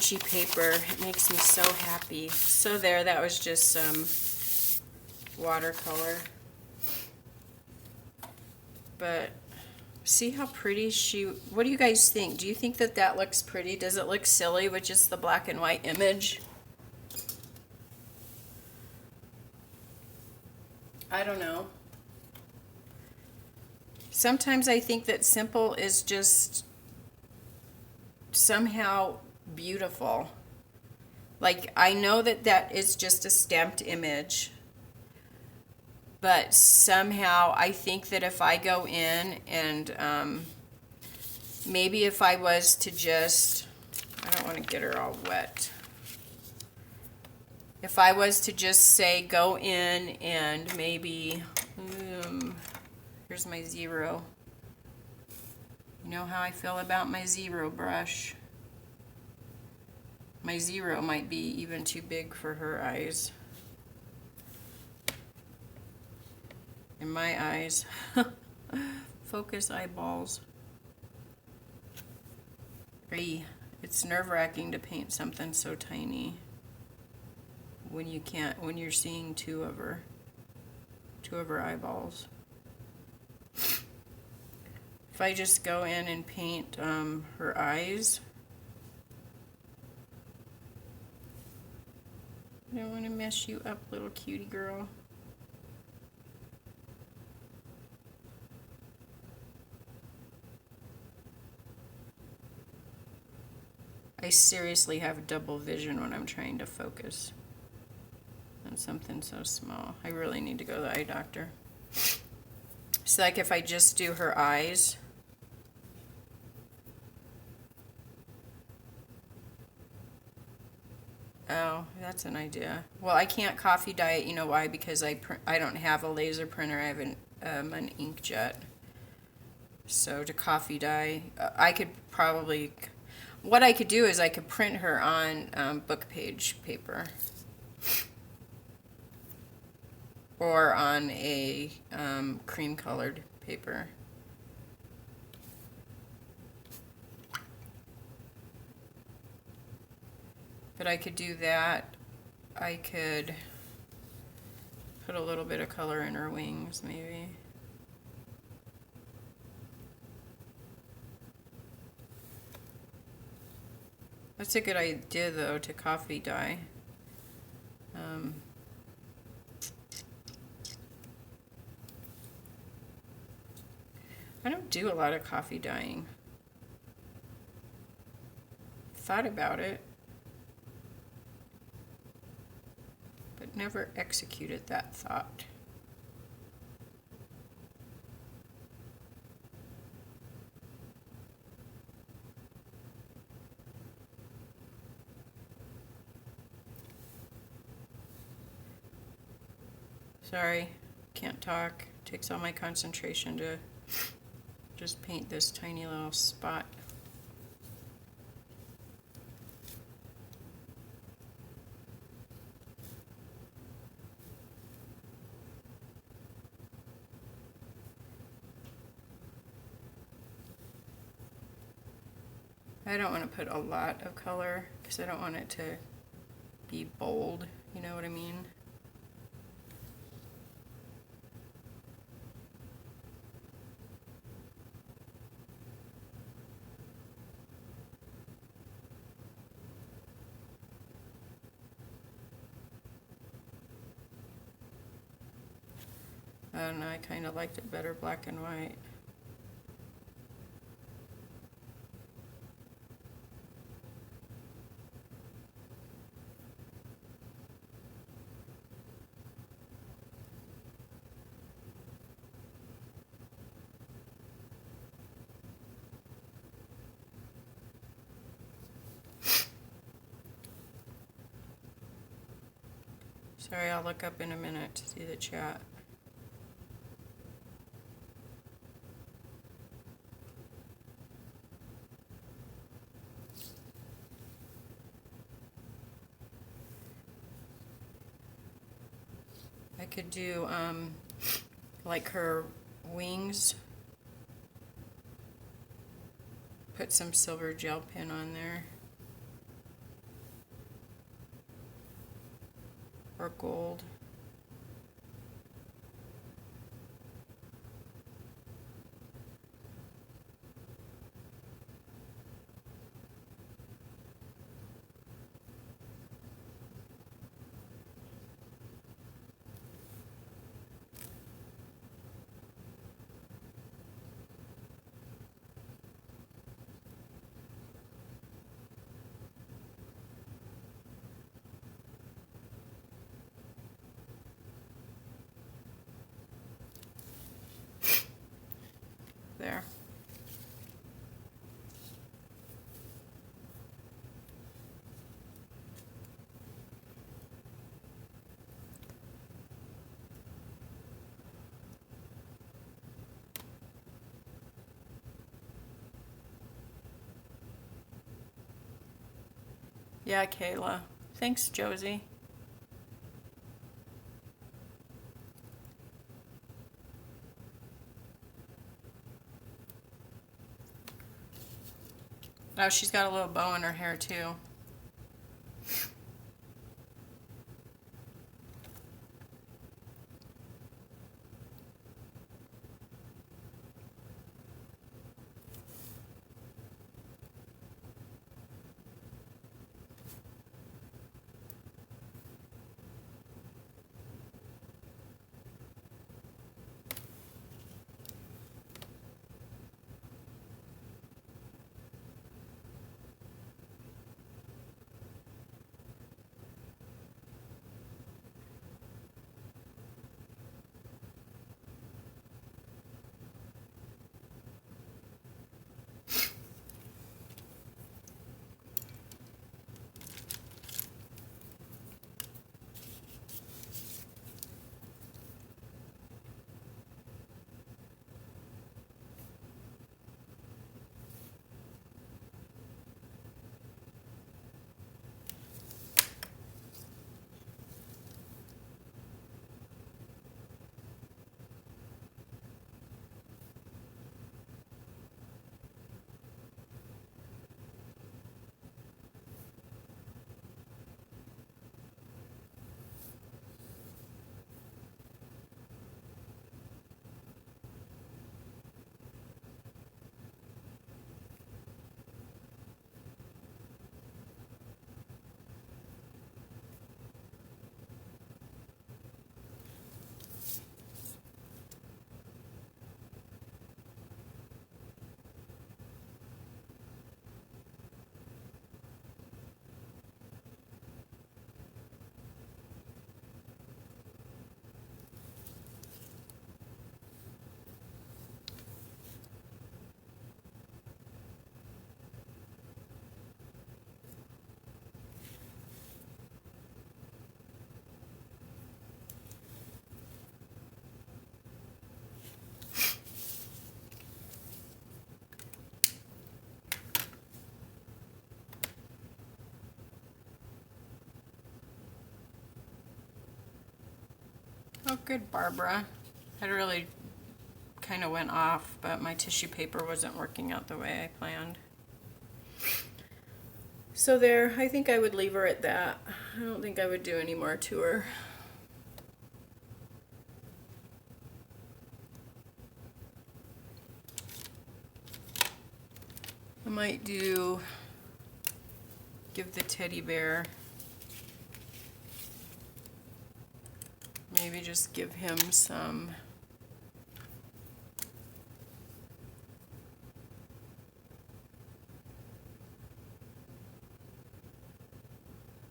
crunchy paper. It makes me so happy. So there, that was just some watercolor. But see how pretty what do you guys think? Do you think that that looks pretty? Does it look silly with just the black and white image? I don't know. Sometimes I think that simple is just somehow beautiful. Like, I know that that is just a stamped image, but somehow I think that if I go in and maybe if I was to just, I don't want to get her all wet. If I was to just say go in and maybe, here's my zero. You know how I feel about my zero brush. My zero might be even too big for her eyes. And my eyes. Focus eyeballs. It's nerve-wracking to paint something so tiny when you can't, when you're seeing two of her eyeballs. If I just go in and paint her eyes, I don't want to mess you up, little cutie girl. I seriously have double vision when I'm trying to focus on something so small. I really need to go to the eye doctor. So like if I just do her eyes, oh, that's an idea. Well, I can't coffee dye it, you know why? Because I don't have a laser printer, I have an inkjet. So to coffee dye, I could probably, what I could do is I could print her on book page paper. Or on a cream colored paper. But I could do that. I could put a little bit of color in her wings, maybe. That's a good idea, though, to coffee dye. I don't do a lot of coffee dyeing. Thought about it, but never executed that thought. Sorry, can't talk. Takes all my concentration to just paint this tiny little spot. I don't want to put a lot of color because I don't want it to be bold, you know what I mean? I don't know, I kind of liked it better black and white. Sorry, I'll look up in a minute to see the chat. I could do like her wings. Put some silver gel pen on there. or gold. There. Yeah, Kayla. Thanks, Josie. Oh, she's got a little bow in her hair too. Oh, good, Barbara. It really kind of went off, but my tissue paper wasn't working out the way I planned. So there, I think I would leave her at that. I don't think I would do any more to her. I might give the teddy bear, maybe just give him some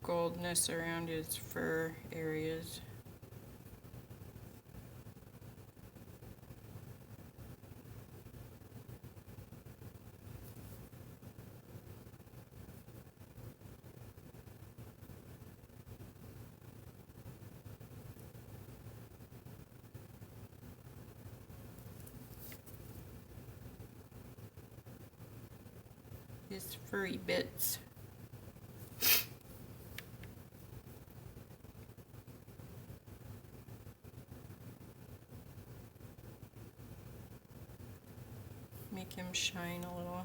goldness around his fur areas. His furry bits. Make him shine a little.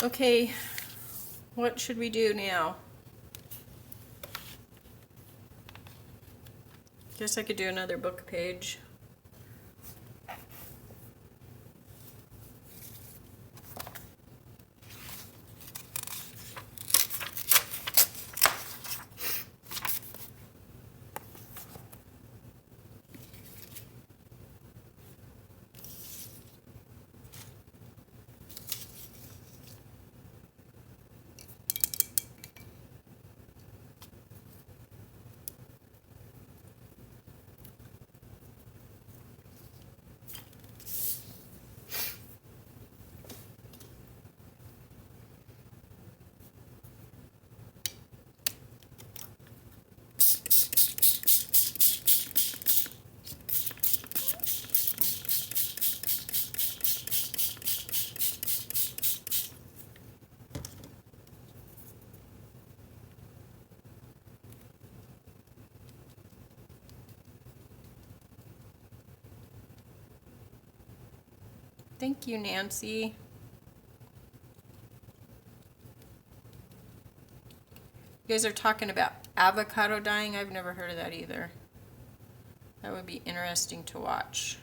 Okay, what should we do now? Guess I could do another book page. Thank you, Nancy. You guys are talking about avocado dyeing. I've never heard of that either. That would be interesting to watch.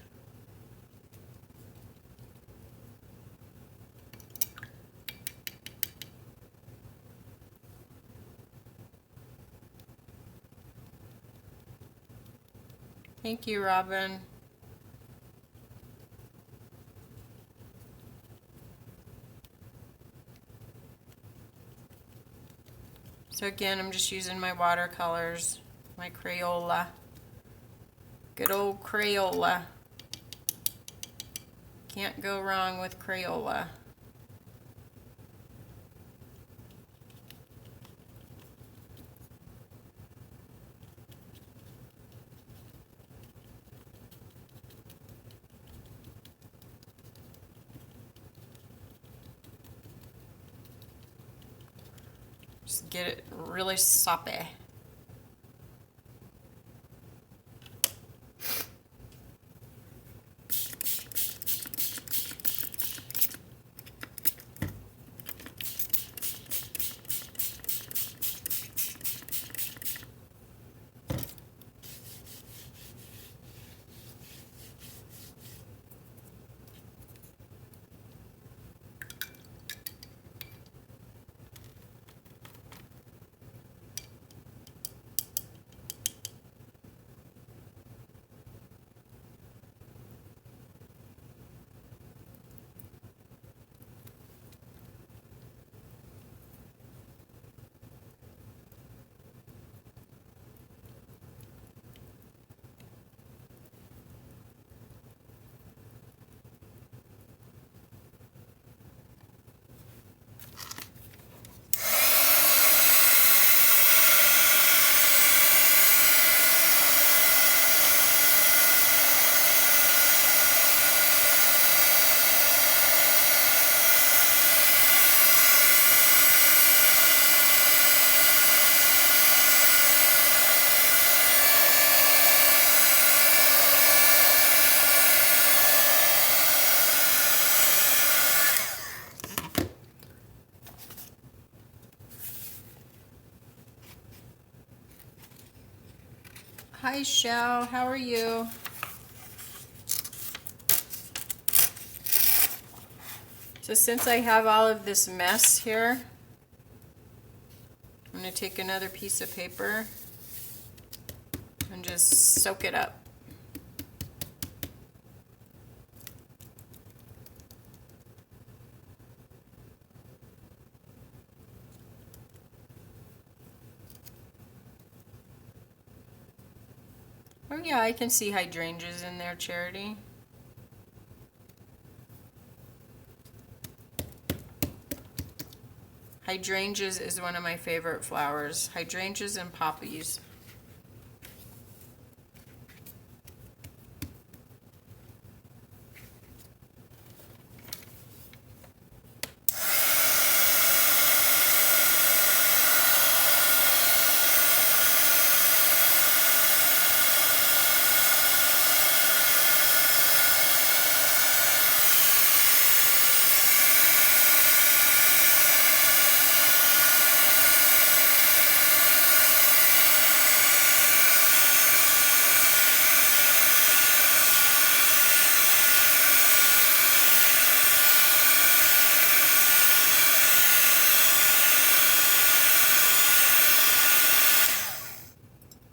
Thank you, Robin. So again, I'm just using my watercolors, my Crayola. Good old Crayola. Can't go wrong with Crayola. Just get it really soppy. Hi, Shell. How are you? So since I have all of this mess here, I'm going to take another piece of paper and just soak it up. Oh yeah, I can see hydrangeas in there, Charity. Hydrangeas is one of my favorite flowers. Hydrangeas and poppies.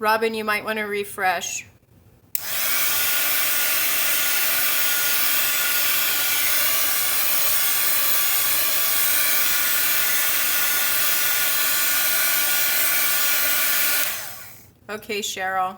Robin, you might want to refresh. Okay, Cheryl.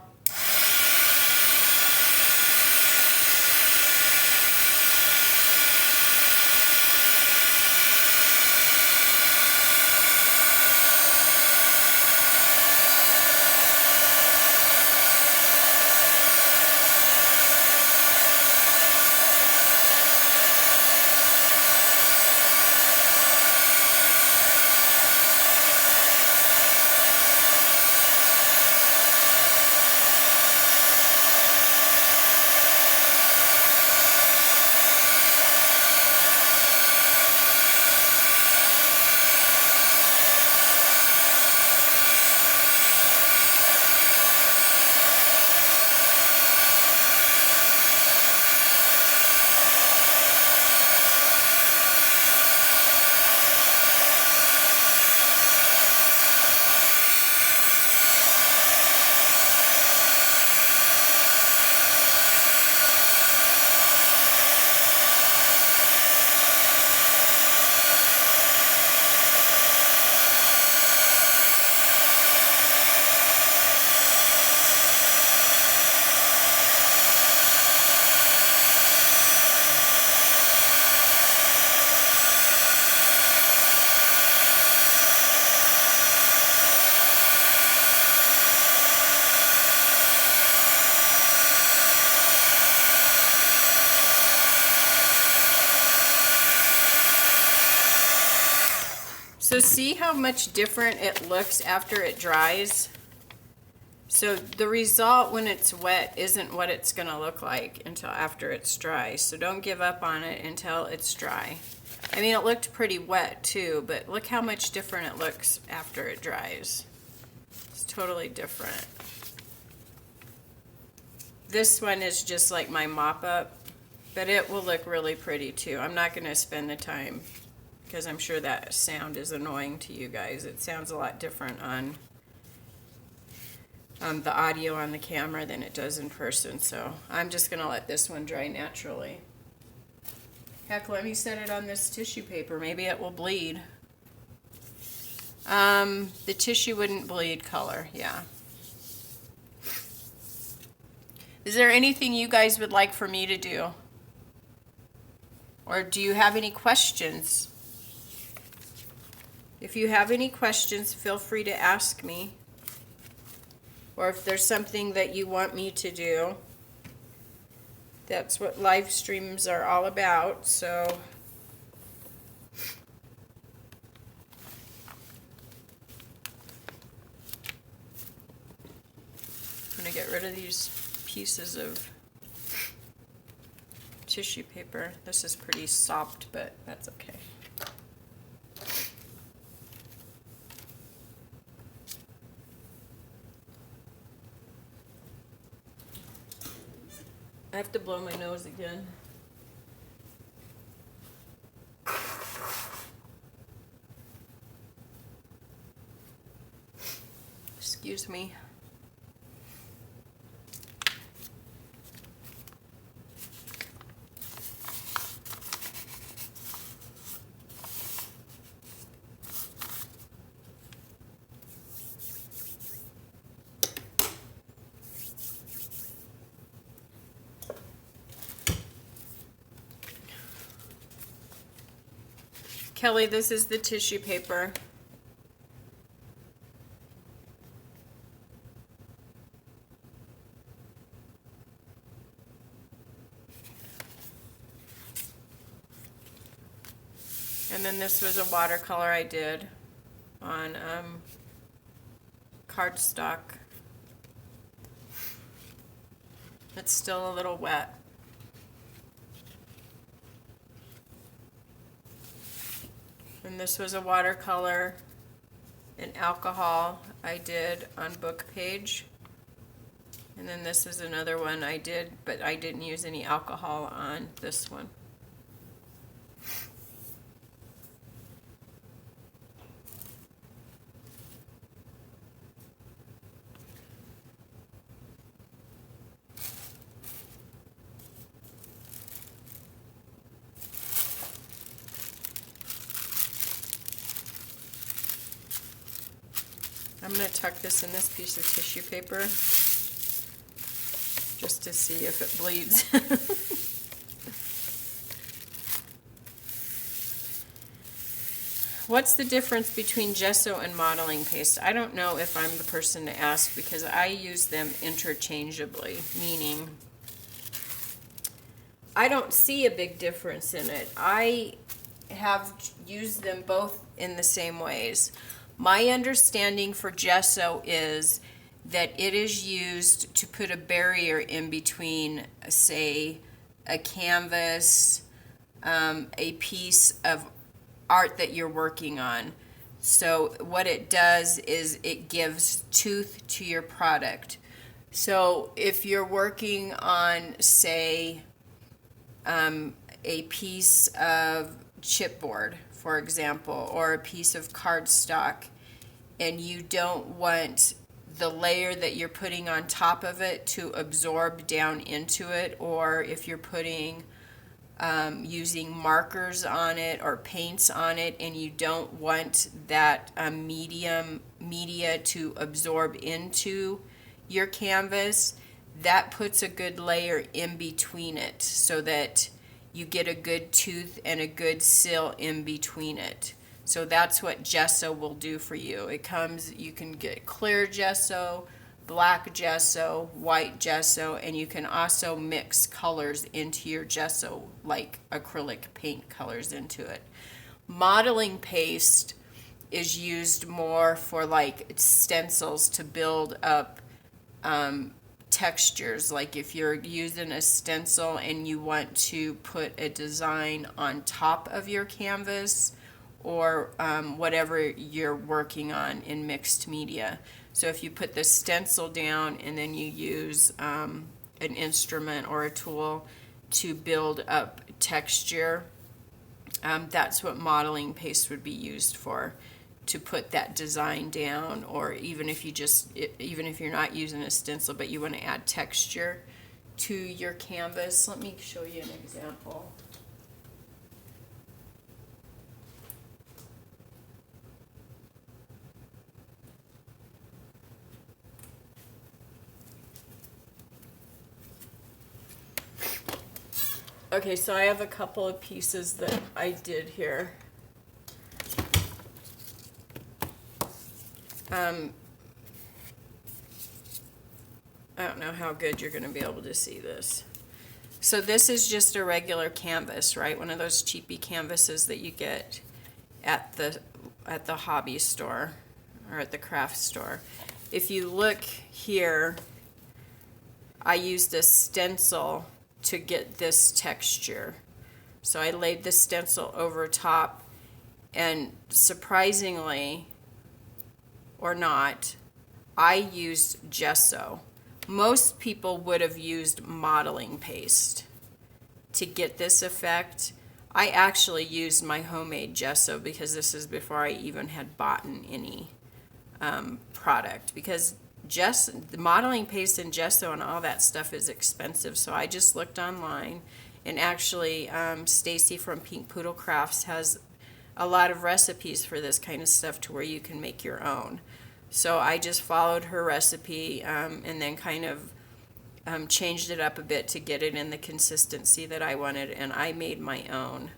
So see how much different it looks after it dries? So the result when it's wet isn't what it's going to look like until after it's dry. So don't give up on it until it's dry. I mean, it looked pretty wet too, but look how much different it looks after it dries. It's totally different. This one is just like my mop-up, but it will look really pretty too. I'm not going to spend the time because I'm sure that sound is annoying to you guys. It sounds a lot different on the audio on the camera than it does in person, so I'm just going to let this one dry naturally. Heck, let me set it on this tissue paper. Maybe it will bleed. The tissue wouldn't bleed color, yeah. Is there anything you guys would like for me to do? Or do you have any questions? If you have any questions, feel free to ask me. Or if there's something that you want me to do. That's what live streams are all about, so. I'm gonna get rid of these pieces of tissue paper. This is pretty sopped, but that's okay. I have to blow my nose again. Excuse me. Kelly, this is the tissue paper. And then this was a watercolor I did on cardstock. It's still a little wet. And this was a watercolor in alcohol I did on Book Page. And then this is another one I did, but I didn't use any alcohol on this one. I'm going to tuck this in this piece of tissue paper just to see if it bleeds. What's the difference between gesso and modeling paste? I don't know if I'm the person to ask because I use them interchangeably, meaning I don't see a big difference in it. I have used them both in the same ways. My understanding for gesso is that it is used to put a barrier in between, say, a canvas, a piece of art that you're working on. So what it does is it gives tooth to your product. So if you're working on, say, a piece of chipboard, for example, or a piece of cardstock, and you don't want the layer that you're putting on top of it to absorb down into it, or if you're putting using markers on it or paints on it and you don't want that media to absorb into your canvas, that puts a good layer in between it so that you get a good tooth and a good seal in between it. So that's what gesso will do for you. It comes, you can get clear gesso, black gesso, white gesso, and you can also mix colors into your gesso, like acrylic paint colors into it. Modeling paste is used more for like stencils to build up textures. Like if you're using a stencil and you want to put a design on top of your canvas, or whatever you're working on in mixed media. So if you put the stencil down and then you use an instrument or a tool to build up texture, that's what modeling paste would be used for, to put that design down. Or even if you're not using a stencil but you want to add texture to your canvas. Let me show you an example. Okay, so I have a couple of pieces that I did here. I don't know how good you're going to be able to see this. So this is just a regular canvas, right? One of those cheapy canvases that you get at the hobby store or at the craft store. If you look here, I used a stencil to get this texture. So I laid the stencil over top, and surprisingly or not, I used gesso. Most people would have used modeling paste to get this effect. I actually used my homemade gesso because this is before I even had bought any product, because the modeling paste and gesso and all that stuff is expensive. So I just looked online, and actually Stacy from Pink Poodle Crafts has a lot of recipes for this kind of stuff to where you can make your own. So I just followed her recipe and then kind of changed it up a bit to get it in the consistency that I wanted, and I made my own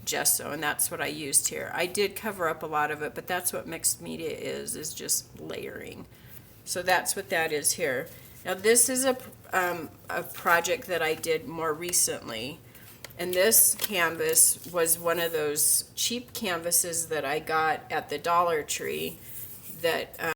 gesso, and that's what I used here. I did cover up a lot of it, but that's what mixed media is just layering. So that's what that is here. Now this is a project that I did more recently, and this canvas was one of those cheap canvases that I got at the Dollar Tree that